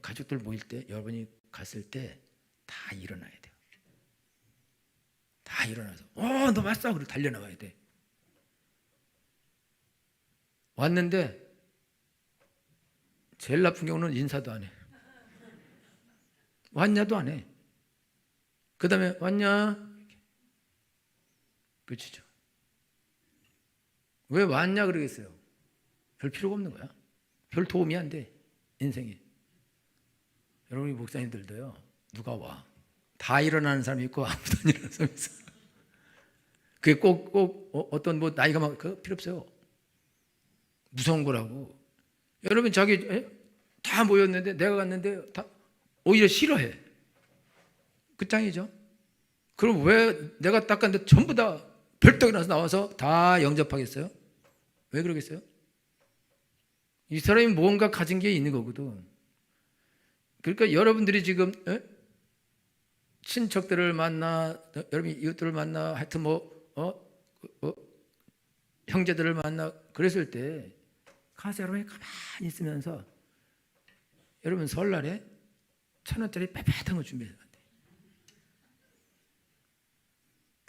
가족들 모일 때, 여러분이 갔을 때 다 일어나야 돼요. 다 일어나서 너 왔어, 그리고 달려나와야 돼. 왔는데 제일 나쁜 경우는 인사도 안 해. 왔냐도 안 해. 그 다음에 왔냐? 끝이죠. 왜 왔냐 그러겠어요? 별 필요가 없는 거야. 별 도움이 안 돼, 인생에. 여러분, 목사님들도요, 누가 와, 다 일어나는 사람이 있고 아무도 안 일어나는 사람이 있어. 그게 꼭 어떤 뭐 나이가 막 그 필요 없어요. 무서운 거라고. 여러분 자기 다 모였는데, 내가 갔는데 다 오히려 싫어해. 끝장이죠. 그럼 왜 내가 딱 갔는데 전부 다 벌떡 일어나서 나와서 다 영접하겠어요? 왜 그러겠어요? 이 사람이 뭔가 가진 게 있는 거거든. 그러니까 여러분들이 지금 친척들을 만나, 여러분 이웃들을 만나, 하여튼 형제들을 만나, 그랬을 때 가서 여러분이 가만히 있으면서, 여러분 설날에 1,000원짜리 빼빼한 거 준비해야 돼.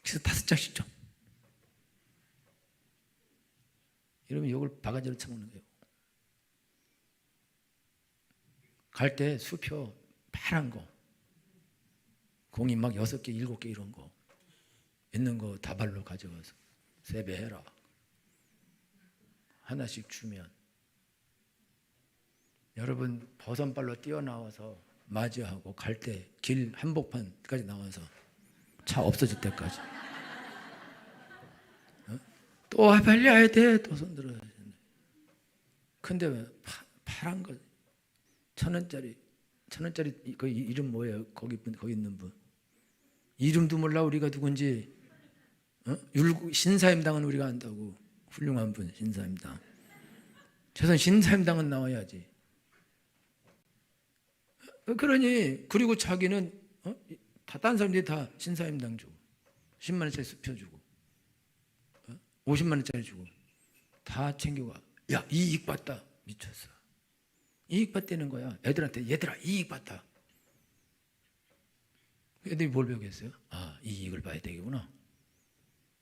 그래서 5장씩 줘. 여러분 욕을 바가지로 쳐먹는 거예요. 갈 때 수표 파란 거, 공이 막 6개, 7개 이런 거 있는 거 다발로 가져가서 세배해라. 하나씩 주면 여러분 버선발로 뛰어나와서 맞이하고, 갈 때 길 한복판까지 나와서 차 없어질 때까지 또 빨리 와야 돼, 또 손들어야 돼. 근데 왜 파란 거 1,000원짜리 그 이름 뭐예요? 거기 있는 분 이름도 몰라. 우리가 누군지. 신사임당은 우리가 안다고. 훌륭한 분, 신사임당. 최소한 신사임당은 나와야지. 그러니, 그리고 자기는 다 딴 사람들이 다 신사임당 주고 10만 원짜리 수표 주고 50만 원짜리 주고 다 챙겨가. 야, 이익 봤다. 미쳤어. 이익 봤다는 거야. 애들한테, 얘들아 이익 봤다. 애들이 뭘 배우겠어요? 아, 이익을 봐야 되겠구나.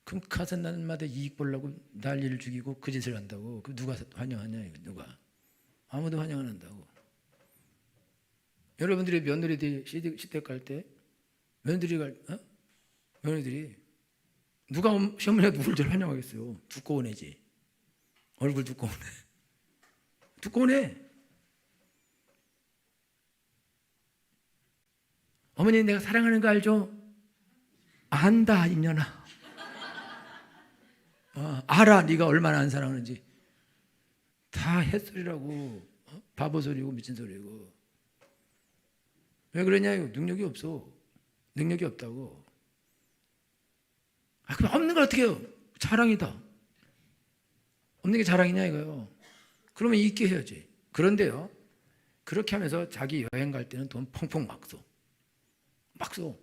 그럼 가서 날마다 이익 보려고 난리를 죽이고 그 짓을 한다고. 그 누가 환영하냐? 누가? 아무도 환영 안 한다고. 여러분들이 며느리들이 시댁 갈 때 며느리들이 누가 시어머니가 누굴 제일 환영하겠어요? 두꺼운 애지. 얼굴 두꺼운 애. 두꺼운 애. 어머니 내가 사랑하는 거 알죠? 안다 이년아. 알아, 네가 얼마나 안 사랑하는지. 다 햇소리라고. 바보 소리고 미친 소리고. 왜 그러냐? 능력이 없어. 능력이 없다고. 그럼 없는 걸 어떻게 해요? 자랑이다. 없는 게 자랑이냐 이거요. 그러면 있게 해야지. 그런데요, 그렇게 하면서 자기 여행 갈 때는 돈 펑펑 막 써. 막 써.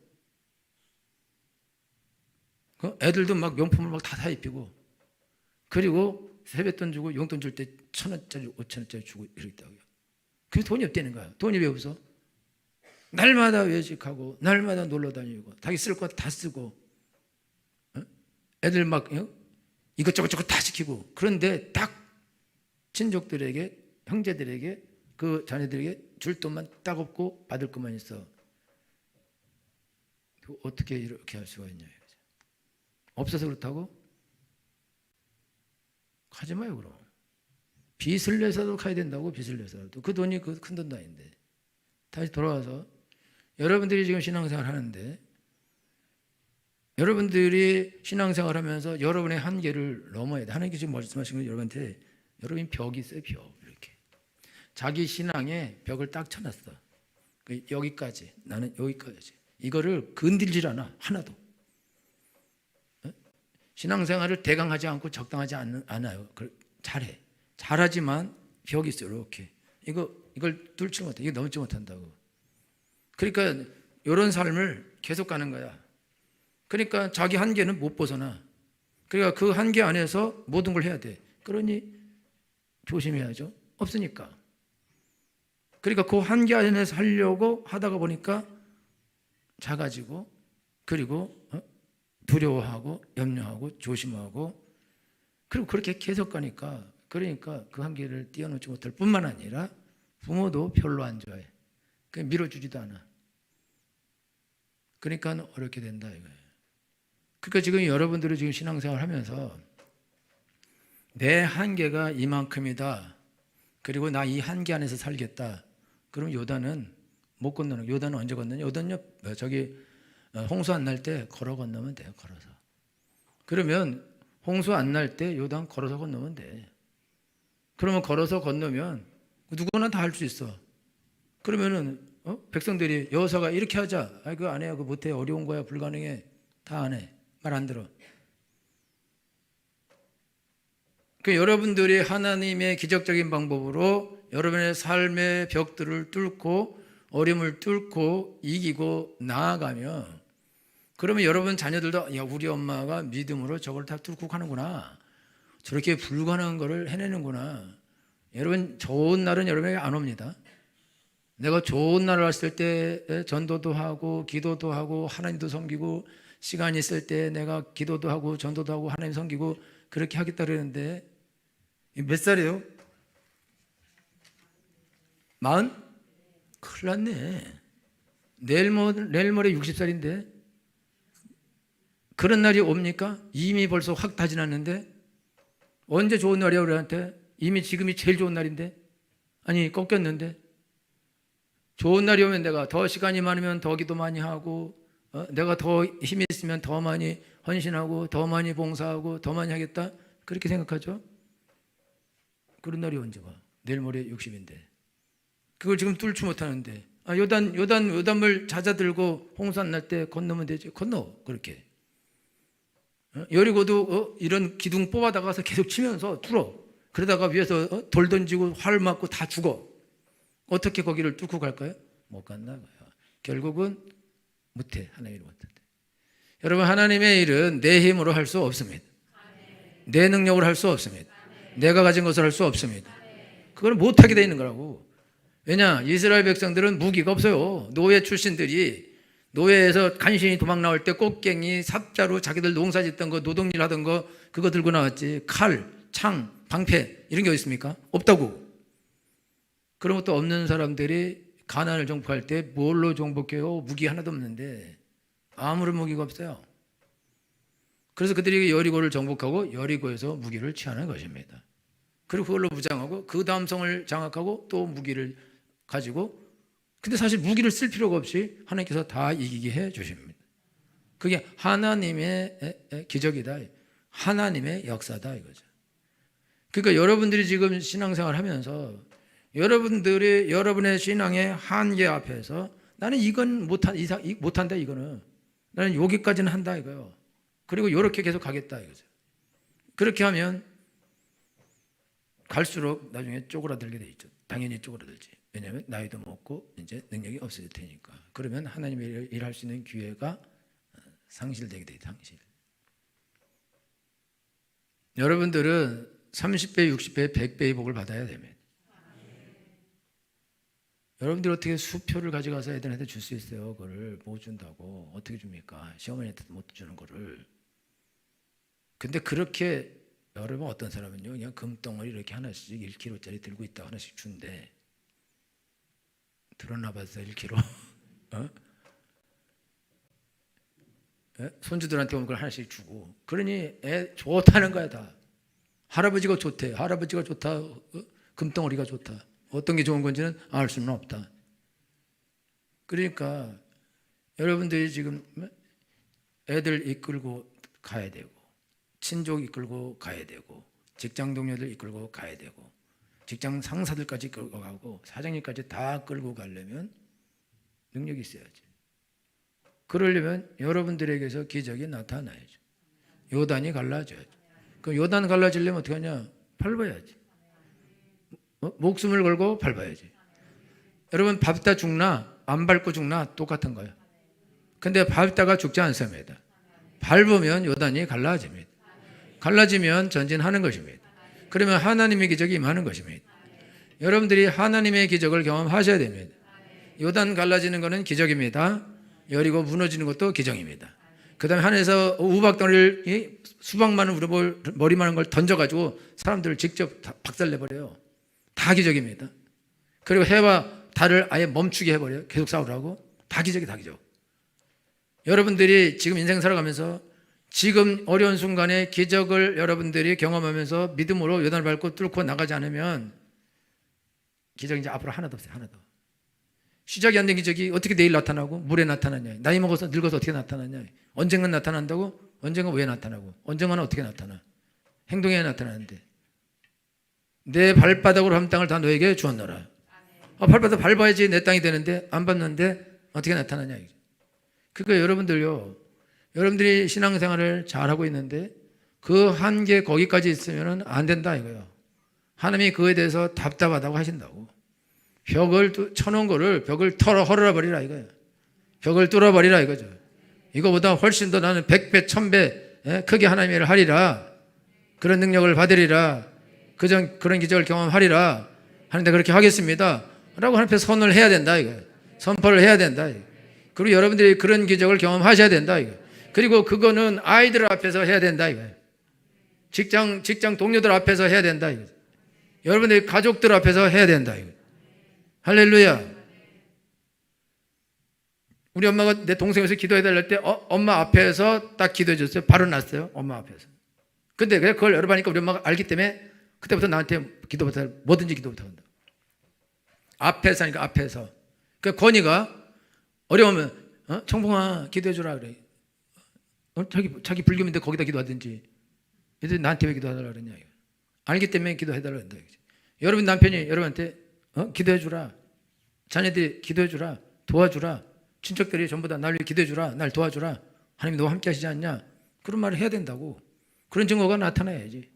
애들도 막 명품을 막 다 사 입히고, 그리고 세뱃돈 주고 용돈 줄 때 1,000원짜리 5,000원짜리 주고 이러겠다고요. 그게 돈이 없다는 거야. 돈이 왜 없어? 날마다 외식하고 날마다 놀러 다니고 자기 쓸 거 다 쓰고, 애들 막 이것저것 다 시키고, 그런데 딱 친족들에게, 형제들에게, 그 자녀들에게 줄 돈만 딱 없고 받을 것만 있어. 어떻게 이렇게 할 수가 있냐. 없어서 그렇다고? 가지 마요. 그럼 빚을 내서도 가야 된다고. 빚을 내서도. 그 돈이 그 큰 돈도 아닌데. 다시 돌아와서 여러분들이 지금 신앙생활 하는데, 여러분들이 신앙생활 하면서 여러분의 한계를 넘어야 돼. 하나님께 지금 말씀하신 건 여러분한테, 여러분이 벽이 있어요. 벽. 이렇게 자기 신앙에 벽을 딱 쳐놨어. 여기까지, 나는 여기까지. 이거를 건들질 않아. 하나도. 신앙생활을 대강하지 않고 적당하지 않아요. 잘해. 잘하지만 벽이 있어요. 이렇게. 이걸 뚫지 못해. 이거 넘지 못한다고. 그러니까 이런 삶을 계속 가는 거야. 그러니까 자기 한계는 못 벗어나. 그러니까 그 한계 안에서 모든 걸 해야 돼. 그러니 조심해야죠. 없으니까. 그러니까 그 한계 안에서 하려고 하다가 보니까 작아지고, 그리고 두려워하고 염려하고 조심하고, 그리고 그렇게 계속 가니까, 그러니까 그 한계를 뛰어넘지 못할 뿐만 아니라 부모도 별로 안 좋아해. 그냥 밀어주지도 않아. 그러니까 어렵게 된다 이거예요. 그러니까 지금 여러분들이 지금 신앙생활 하면서 내 한계가 이만큼이다, 그리고 나 이 한계 안에서 살겠다, 그럼 요단은 못 건너는. 요단은 언제 건너냐? 요단요, 저기 홍수 안 날 때 걸어 건너면 돼요. 걸어서. 그러면 홍수 안 날 때 요단 걸어서 건너면 돼. 그러면 걸어서 건너면 누구나 다 할 수 있어. 그러면은 백성들이 여호수아가 이렇게 하자. 그거 안 해요. 그거 못해. 어려운 거야. 불가능해. 다 안 해. 말 안 들어. 그 여러분들이 하나님의 기적적인 방법으로 여러분의 삶의 벽들을 뚫고 어려움을 뚫고 이기고 나아가면, 그러면 여러분 자녀들도 야, 우리 엄마가 믿음으로 저걸 다 뚫고 가는구나. 저렇게 불가능한 거를 해내는구나. 여러분 좋은 날은 여러분에게 안 옵니다. 내가 좋은 날을 왔을 때 전도도 하고 기도도 하고 하나님도 섬기고, 시간이 있을 때 내가 기도도 하고 전도도 하고 하나님 섬기고 그렇게 하겠다 그러는데, 몇 살이에요? 40? 큰일 났네. 내일 모레 60살인데 그런 날이 옵니까? 이미 벌써 확 다 지났는데. 언제 좋은 날이야 우리한테? 이미 지금이 제일 좋은 날인데. 아니 꺾였는데. 좋은 날이 오면 내가 더 시간이 많으면 더 기도 많이 하고, 내가 더 힘이 있으면 더 많이 헌신하고 더 많이 봉사하고 더 많이 하겠다, 그렇게 생각하죠. 그런 날이 언제 와? 내일 모레 60인데 그걸 지금 뚫지 못하는데, 요단물 잦아들고 홍수 안 날 때 건너면 되지. 건너. 그렇게. 여리고도 이런 기둥 뽑아다가서 계속 치면서 뚫어. 그러다가 위에서 돌 던지고 활 맞고 다 죽어. 어떻게 거기를 뚫고 갈까요? 못 간다고요. 결국은 못해. 하나님이 못한대. 여러분, 하나님의 일은 내 힘으로 할 수 없습니다. 내 능력으로 할 수 없습니다. 내가 가진 것을 할 수 없습니다. 그걸 못하게 돼 있는 거라고. 왜냐? 이스라엘 백성들은 무기가 없어요. 노예 출신들이 노예에서 간신히 도망 나올 때 꽃갱이, 삽자루, 자기들 농사 짓던 거, 노동일 하던 거, 그거 들고 나왔지. 칼, 창, 방패 이런 게 어디 있습니까? 없다고. 그런 것도 없는 사람들이 가나안을 정복할 때 뭘로 정복해요? 무기 하나도 없는데 아무런 무기가 없어요. 그래서 그들이 여리고를 정복하고 여리고에서 무기를 취하는 것입니다. 그리고 그걸로 무장하고 그 다음 성을 장악하고 또 무기를 가지고, 근데 사실 무기를 쓸 필요가 없이 하나님께서 다 이기게 해 주십니다. 그게 하나님의 기적이다. 하나님의 역사다 이거죠. 그러니까 여러분들이 지금 신앙생활 하면서 여러분들이 여러분의 신앙의 한계 앞에서 나는 이건 못한다 이거는, 나는 여기까지는 한다 이거요. 그리고 이렇게 계속 가겠다 이거죠. 그렇게 하면 갈수록 나중에 쪼그라들게 돼 있죠. 당연히 쪼그라들지. 왜냐하면 나이도 먹고 이제 능력이 없어질 테니까. 그러면 하나님의 일할 수 있는 기회가 상실되게 돼. 상실. 여러분들은 30배, 60배, 100배의 복을 받아야 됩니다. 여러분들이 어떻게 수표를 가져가서 애들한테 줄 수 있어요? 그거를 못 준다고. 어떻게 줍니까? 시어머니한테도 못 주는 거를. 근데 그렇게 여러분 어떤 사람은요, 그냥 금덩어리 이렇게 하나씩 1kg짜리 들고 있다 하나씩 준대. 들었나 봤어, 1kg. 어? 손주들한테 오면 그걸 하나씩 주고. 그러니 애 좋다는 거야 다. 할아버지가 좋대. 할아버지가 좋다. 금덩어리가 좋다. 어떤 게 좋은 건지는 알 수는 없다. 그러니까 여러분들이 지금 애들 이끌고 가야 되고, 친족 이끌고 가야 되고, 직장 동료들 이끌고 가야 되고, 직장 상사들까지 끌고 가고, 사장님까지 다 끌고 가려면 능력이 있어야지. 그러려면 여러분들에게서 기적이 나타나야죠. 요단이 갈라져야죠. 그럼 요단 갈라지려면 어떻게 하냐? 밟아야지. 목숨을 걸고 밟아야지. 여러분 밟다 죽나 안 밟고 죽나 똑같은 거예요. 근데 밟다가 죽지 않습니다. 밟으면 요단이 갈라집니다. 갈라지면 전진하는 것입니다. 그러면 하나님의 기적이 임하는 것입니다. 여러분들이 하나님의 기적을 경험하셔야 됩니다. 요단 갈라지는 것은 기적입니다. 여리고 무너지는 것도 기적입니다. 그 다음에 하늘에서 우박덩어리를 수박 많은 머리 많은 걸 던져가지고 사람들을 직접 박살내버려요. 다 기적입니다. 그리고 해와 달을 아예 멈추게 해버려요. 계속 싸우라고. 다 기적이 다 기적. 여러분들이 지금 인생 살아가면서 지금 어려운 순간에 기적을 여러분들이 경험하면서 믿음으로 요단을 밟고 뚫고 나가지 않으면 기적이 이제 앞으로 하나도 없어요. 하나도. 시작이 안 된 기적이 어떻게 내일 나타나고 물에 나타나냐. 나이 먹어서 늙어서 어떻게 나타나냐. 언젠가 나타난다고? 언젠가 왜 나타나고? 언젠가는 어떻게 나타나? 행동에 나타나는데 내 발바닥으로 한 땅을 다 너에게 주었노라. 발바닥 밟아야지 내 땅이 되는데 안 밟는데 어떻게 나타나냐. 그러니까 여러분들요, 여러분들이 신앙생활을 잘하고 있는데 그 한계 거기까지 있으면 안 된다 이거예요. 하나님이 그거에 대해서 답답하다고 하신다고. 벽을 쳐놓은 거를 벽을 헐어버리라 이거예요. 벽을 뚫어버리라 이거죠. 이거보다 훨씬 더 나는 100배, 1000배 크게 하나님의 일을 하리라. 그런 능력을 받으리라. 그런 기적을 경험하리라. 하는데 그렇게 하겠습니다. 라고 하나님 앞에 선언을 해야 된다 이거예요. 선포를 해야 된다. 그리고 여러분들이 그런 기적을 경험하셔야 된다 이거예요. 그리고 그거는 아이들 앞에서 해야 된다 이거예요. 직장 동료들 앞에서 해야 된다 이거예요. 여러분들이 가족들 앞에서 해야 된다 이거예요. 할렐루야. 우리 엄마가 내 동생에서 기도해 달랄 때 엄마 앞에서 딱 기도해 줬어요. 바로 났어요. 엄마 앞에서. 근데 그걸 여러 번 하니까 우리 엄마가 알기 때문에 그때부터 나한테 기도부터 뭐든지 기도부터 한다. 앞에서 하니까 앞에서. 그 건이가 어려우면 청봉아 기도해 주라 그래. 자기 불교인데 거기다 기도하든지. 얘들 나한테 왜 기도하달라 그러냐. 알기 때문에 기도해 달라 그런다. 여러분 남편이 여러분한테 기도해 주라. 자녀들이 기도해 주라. 도와주라. 친척들이 전부 다 날 위해 기도해 주라. 날 도와주라. 하나님이 너와 함께 하시지 않냐. 그런 말을 해야 된다고. 그런 증거가 나타나야지.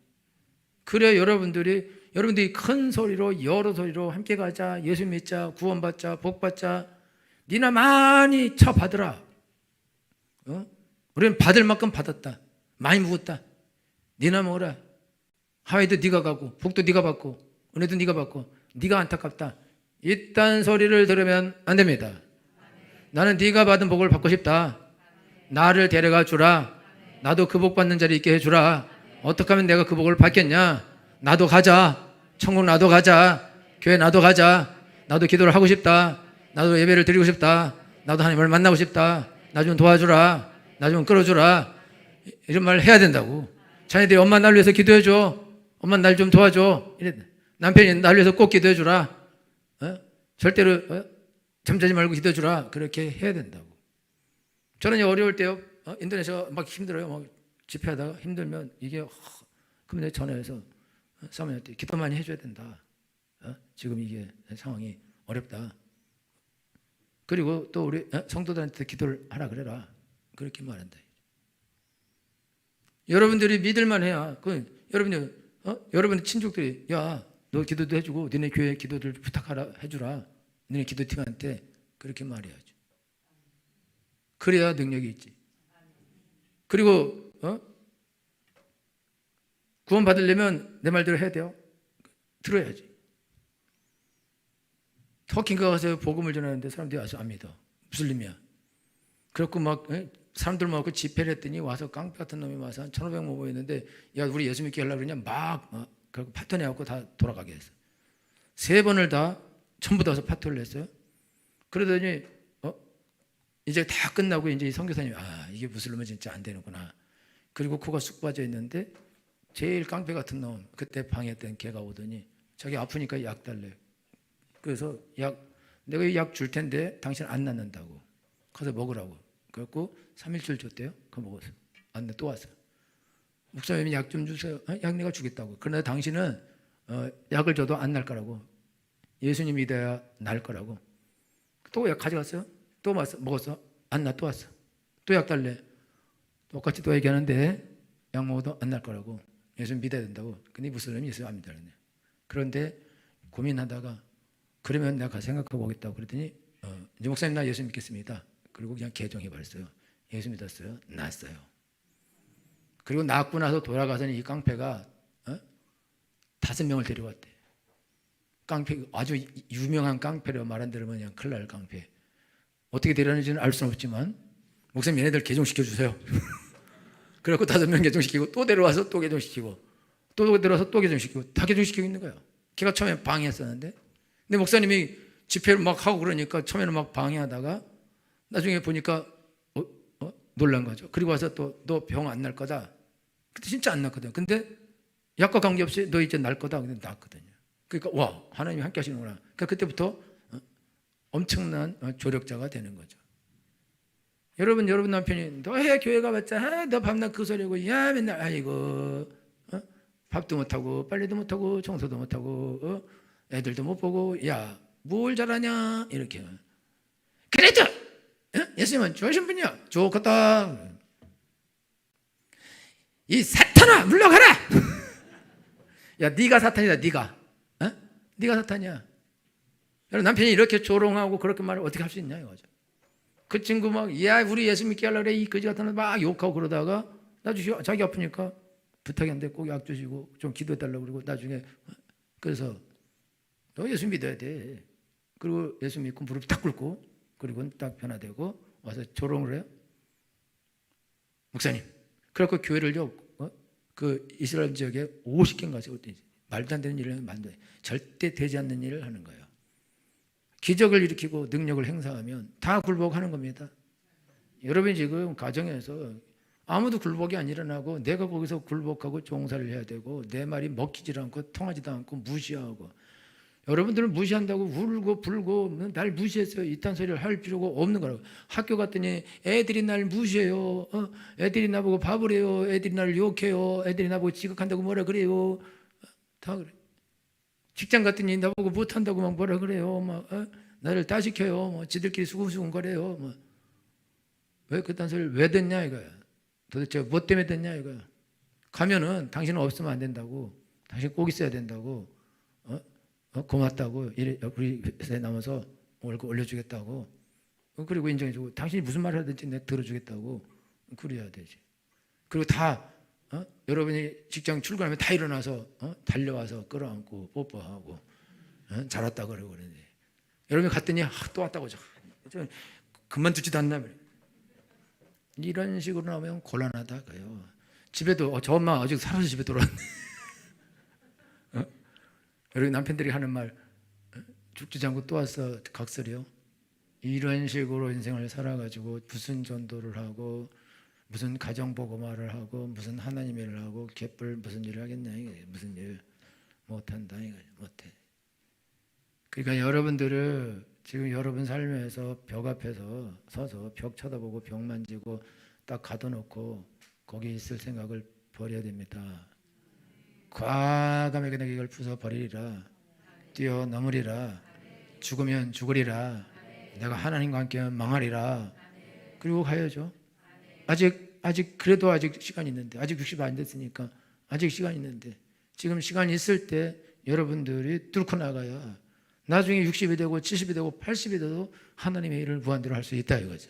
그래야 여러분들이 큰 소리로 여러 소리로 함께 가자. 예수 믿자. 구원받자. 복받자. 니나 많이 받으라. 우리는 받을 만큼 받았다. 많이 묵었다. 니나 먹어라. 하와이도 네가 가고 복도 네가 받고 은혜도 네가 받고 네가 안타깝다. 이딴 소리를 들으면 안 됩니다. 나는 네가 받은 복을 받고 싶다. 나를 데려가 주라. 나도 그 복 받는 자리에 있게 해주라. 어떻게 하면 내가 그 복을 받겠냐. 나도 가자. 천국 나도 가자. 교회 나도 가자. 나도 기도를 하고 싶다. 나도 예배를 드리고 싶다. 나도 하나님을 만나고 싶다. 나 좀 도와주라. 나 좀 끌어주라. 이런 말을 해야 된다고. 자녀들이 엄마 날 위해서 기도해줘. 엄마 날 좀 도와줘. 남편이 날 위해서 꼭 기도해주라. 절대로 잠자지 말고 기도해주라. 그렇게 해야 된다고. 저는 어려울 때요, 인도네시아 막 힘들어요. 막 집회하다가 힘들면 이게 그럼 내가 전화해서 사모님한테 기도 많이 해줘야 된다. 지금 이게 상황이 어렵다. 그리고 또 우리 성도들한테 기도를 하라 그래라. 그렇게 말한다. 여러분들이 믿을만 해야. 여러분들 친족들이 야 너 기도도 해주고 너네 교회 기도들 부탁하라 해주라. 너네 기도팀한테 그렇게 말해야지. 그래야 능력이 있지. 그리고 구원 받으려면 내 말대로 해야 돼요. 들어야지. 터키인가 가서 복음을 전하는데 사람들이 와서 안 믿어. 무슬림이야. 그래갖고 막 사람들 모아서 집회를 했더니 와서 깡패 같은 놈이 와서 한 1,500명 모여있는데 야 우리 예수 믿게 하려고 그러냐 그래갖고 파토내갖고 다 돌아가게 했어. 3번을 다 전부 다 와서 파토를 했어요. 그러더니 이제 다 끝나고 이제 이 선교사님이 이게 무슬림은 진짜 안 되는구나. 그리고 코가 쑥 빠져 있는데 제일 깡패 같은 놈 그때 방해했던 걔가 오더니 자기 아프니까 약 달래. 그래서 내가 이 약 줄 텐데 당신 안 낫는다고 가서 먹으라고. 그래갖고 3일치를 줬대요. 그거 먹었어. 안 돼. 또 왔어. 목사님이 약 좀 주세요. 약 내가 주겠다고. 그러나 당신은 약을 줘도 안 날 거라고. 예수님 믿어야 날 거라고. 또 약 가져갔어요. 또 먹었어. 안 나. 또 왔어. 또 약 달래. 똑같이 또 얘기하는데 약 먹어도 안 날 거라고. 예수님 믿어야 된다고. 근데 무슬림이 예수 안 믿어야 돼. 그런데 고민하다가 그러면 내가 생각하고 오겠다고 그랬더니 이제 목사님 나 예수 믿겠습니다. 그리고 그냥 개종해버렸어요. 예수 믿었어요. 났어요. 그리고 낳고 나서 돌아가서는 이 깡패가 5명을 데려왔대. 깡패 아주 유명한 깡패로 말 안 들으면 그냥 큰일 날 깡패. 어떻게 데려왔는지는 알 수는 없지만 목사님 얘네들 개종시켜주세요. 그래갖고 5명 개종시키고 또 데려와서 또 개종시키고 또 데려와서 또 개종시키고 다 개종시키고 있는 거예요. 걔가 처음에 방해했었는데 근데 목사님이 집회를 막 하고 그러니까 처음에는 막 방해하다가 나중에 보니까 놀란 거죠. 그리고 와서 또 너 병 안 날 거다. 근데 진짜 안 났거든요. 근데 약과 관계없이 너 이제 날 거다. 근데 났거든요. 그러니까 와 하나님이 함께 하시는구나. 그러니까 그때부터 엄청난 조력자가 되는 거죠. 여러분 남편이 너 해 교회 가봤자 너 밤낮 그 소리고 야 맨날 아이고 밥도 못하고 빨래도 못하고 청소도 못하고 애들도 못 보고 야 뭘 잘하냐 이렇게. 그래도 예수님은 좋으신 분이야. 좋겠다. 이 사탄아 물러가라. 야 네가 사탄이다. 네가 사탄이야. 여러분 남편이 이렇게 조롱하고 그렇게 말을 어떻게 할 수 있냐 이거죠. 그 친구 막 야 우리 예수 믿게 하려고 그래 이 거지 같은 놈 막 욕하고 그러다가 나중에 자기 아프니까 부탁이 안 돼. 꼭 약 주시고 좀 기도해 달라고 그러고 나중에 그래서 너 예수 믿어야 돼. 그리고 예수 믿고 무릎 딱 꿇고 그리고 딱 변화되고 와서 조롱을 해요. 목사님. 그래갖고 교회를요 그 이스라엘 지역에 50개인가 말도 안 되는 일을 만들어요. 절대 되지 않는 일을 하는 거예요. 기적을 일으키고 능력을 행사하면 다 굴복하는 겁니다. 여러분이 지금 가정에서 아무도 굴복이 안 일어나고 내가 거기서 굴복하고 종사를 해야 되고 내 말이 먹히지 않고 통하지도 않고 무시하고 여러분들은 무시한다고 울고 불고 날 무시했어요. 이딴 소리를 할 필요가 없는 거라고. 학교 갔더니 애들이 날 무시해요. 애들이 나보고 바보를 해요. 애들이 날 욕해요. 애들이 나보고 지각한다고 뭐라 그래요. 다 그래. 직장 갔더니 나보고 못한다고 막 뭐라 그래요. 막 나를 따시켜요. 지들끼리 수군수군거려요. 왜 그딴 소리를 왜 듣냐 이거야. 도대체 뭐 때문에 듣냐 이거야. 가면은 당신은 없으면 안 된다고. 당신 꼭 있어야 된다고. 고맙다고. 우리 회사에 남아서 월급 올려주겠다고. 그리고 인정해주고. 당신이 무슨 말을 하든지 내가 들어주겠다고. 그래야 되지. 그리고 다 여러분이 직장 출근하면 다 일어나서 달려와서 끌어안고 뽀뽀하고 잘 왔다 그러고 그러는데 여러분이 갔더니 또 왔다고 그만두지도 않나 이런 식으로 나오면 곤란하다고요. 집에도 저 엄마 아직 살아서 집에 돌아왔네. 여러분 남편들이 하는 말 죽지 않고 또 왔어 각설이요. 이런 식으로 인생을 살아가지고 무슨 전도를 하고 무슨 가정보고말을 하고 무슨 하나님 일을 하고 개뿔 무슨 일을 하겠냐 이게 무슨 일 못한다 이거 못해. 그러니까 여러분들을 지금 여러분 삶에서 벽 앞에서 서서 벽 쳐다보고 벽 만지고 딱 가둬놓고 거기 있을 생각을 버려야 됩니다. 과감하게 내가 이걸 부숴버리리라. 뛰어넘으리라. 죽으면 죽으리라. 내가 하나님과 함께하면 망하리라. 그리고 가야죠. 아직 그래도 아직 시간이 있는데 아직 60안 됐으니까 아직 시간이 있는데 지금 시간이 있을 때 여러분들이 뚫고 나가야 나중에 60이 되고 70이 되고 80이 돼도 하나님의 일을 무한대로 할 수 있다 이거죠.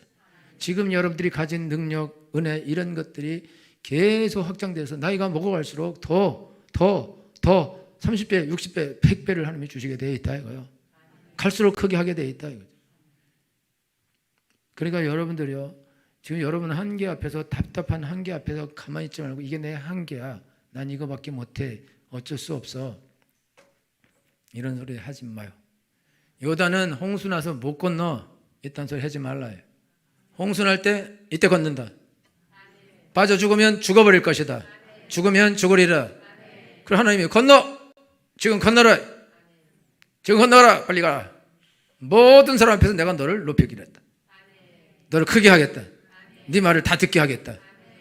지금 여러분들이 가진 능력, 은혜 이런 것들이 계속 확장돼서 나이가 먹어갈수록 더 30배, 60배, 100배를 하나님이 주시게 돼 있다 이거요. 갈수록 크게 하게 돼 있다 이거죠. 그러니까 여러분들이요, 지금 여러분 한계 앞에서, 답답한 한계 앞에서 가만히 있지 말고 이게 내 한계야, 난 이거밖에 못해, 어쩔 수 없어, 이런 소리 하지 마요. 요단은 홍수 나서 못 건너, 이딴 소리 하지 말라요. 홍수 날 때 이때 건넌다. 빠져 죽으면 죽어버릴 것이다. 죽으면 죽으리라. 그럼 하나님이 건너, 지금 건너라, 지금 건너라, 빨리 가라. 모든 사람 앞에서 내가 너를 높이기로 했다. 너를 크게 하겠다. 네 말을 다 듣게 하겠다.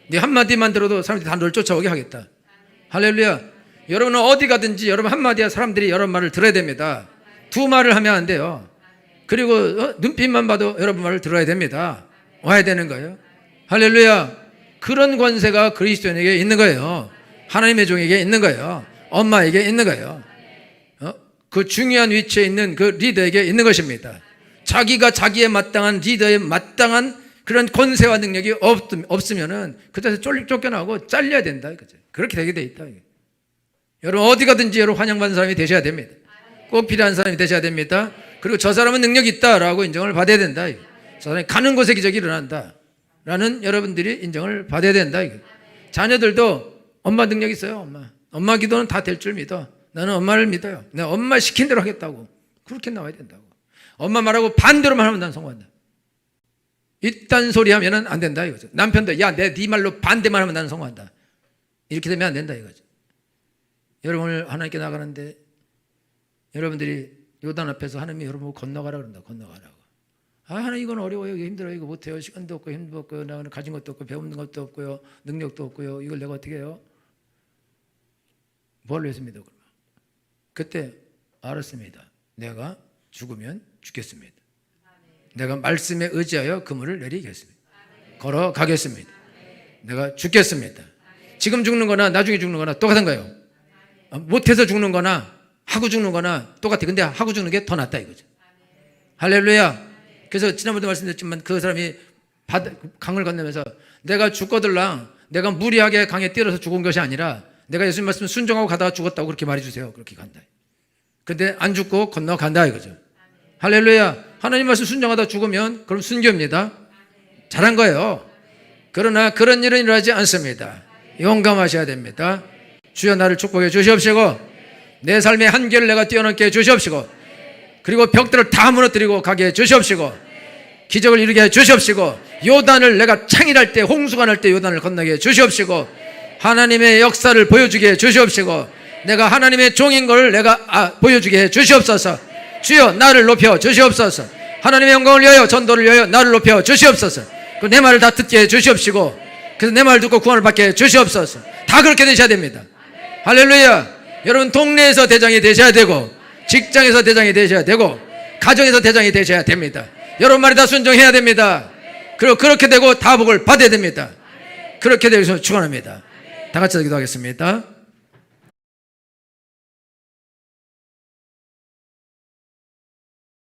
네 한마디만 들어도 사람들이 다 너를 쫓아오게 하겠다. 할렐루야. 여러분은 어디 가든지 여러분 한마디야 사람들이 여러 말을 들어야 됩니다. 두 말을 하면 안 돼요. 그리고 눈빛만 봐도 여러분 말을 들어야 됩니다. 와야 되는 거예요. 할렐루야. 그런 권세가 그리스도인에게 있는 거예요. 하나님의 종에게 있는 거예요. 엄마에게 있는 거예요. 그 중요한 위치에 있는 그 리더에게 있는 것입니다. 자기가 자기에 마땅한 리더에 마땅한 그런 권세와 능력이 없으면은 그때서 쫓겨나고 잘려야 된다. 그렇게 되게 돼 있다. 여러분 어디 가든지 여러분 환영받는 사람이 되셔야 됩니다. 꼭 필요한 사람이 되셔야 됩니다. 그리고 저 사람은 능력이 있다라고 인정을 받아야 된다. 저 사람이 가는 곳에 기적이 일어난다 라는 여러분들이 인정을 받아야 된다. 자녀들도 엄마 능력 있어요. 엄마 기도는 다 될 줄 믿어. 나는 엄마를 믿어요. 내가 엄마 시킨 대로 하겠다고. 그렇게 나와야 된다고. 엄마 말하고 반대로만 하면 난 성공한다. 이딴 소리 하면 안 된다 이거죠. 남편도 야, 네 말로 반대만 하면 나는 성공한다. 이렇게 되면 안 된다 이거죠. 여러분 오늘 하나님께 나가는데 여러분들이 요단 앞에서 하나님이 여러분 건너가라 그런다. 건너가라고. 하나님 이건 어려워요. 이거 힘들어요. 이거 못해요. 시간도 없고 힘도 없고요. 나는 가진 것도 없고 배우는 것도 없고요. 능력도 없고요. 이걸 내가 어떻게 해요? 뭘 했습니다. 그러면 그때 알았습니다. 내가 죽으면 죽겠습니다. 내가 말씀에 의지하여 그물을 내리겠습니다. 걸어가겠습니다. 내가 죽겠습니다. 지금 죽는 거나 나중에 죽는 거나 똑같은 거예요. 못해서 죽는 거나 하고 죽는 거나 똑같아. 근데 하고 죽는 게 더 낫다 이거죠. 할렐루야. 그래서 지난번에도 말씀드렸지만 그 사람이 강을 건너면서 내가 죽거들랑 내가 무리하게 강에 뛰어서 죽은 것이 아니라 내가 예수님 말씀 순종하고 가다가 죽었다고 그렇게 말해주세요. 그렇게 간다. 근데 안 죽고 건너간다 이거죠. 할렐루야. 하나님 말씀 순종하다 죽으면 그럼 순교입니다. 잘한 거예요. 그러나 그런 일은 일어나지 않습니다. 용감하셔야 됩니다. 주여 나를 축복해 주시옵시고 내 삶의 한계를 내가 뛰어넘게 해 주시옵시고 그리고 벽들을 다 무너뜨리고 가게 해 주시옵시고 기적을 이루게 해 주시옵시고 요단을 내가 창일할 때 홍수가 날 때 요단을 건너게 해 주시옵시고 하나님의 역사를 보여주게 해 주시옵시고 내가 하나님의 종인 걸 내가 보여주게 해 주시옵소서. 주여 나를 높여 주시옵소서. 하나님의 영광을 위하여 전도를 위하여 나를 높여 주시옵소서. 내 말을 다 듣게 해 주시옵시고 그래서 내 말을 듣고 구원을 받게 해 주시옵소서. 다 그렇게 되셔야 됩니다. 할렐루야. 여러분 동네에서 대장이 되셔야 되고 직장에서 대장이 되셔야 되고 가정에서 대장이 되셔야 됩니다. 여러분 말이 다 순종해야 됩니다. 그리고 그렇게 되고 다 복을 받아야 됩니다. 그렇게 되기 위해서 축원합니다. 다 같이 기도하겠습니다.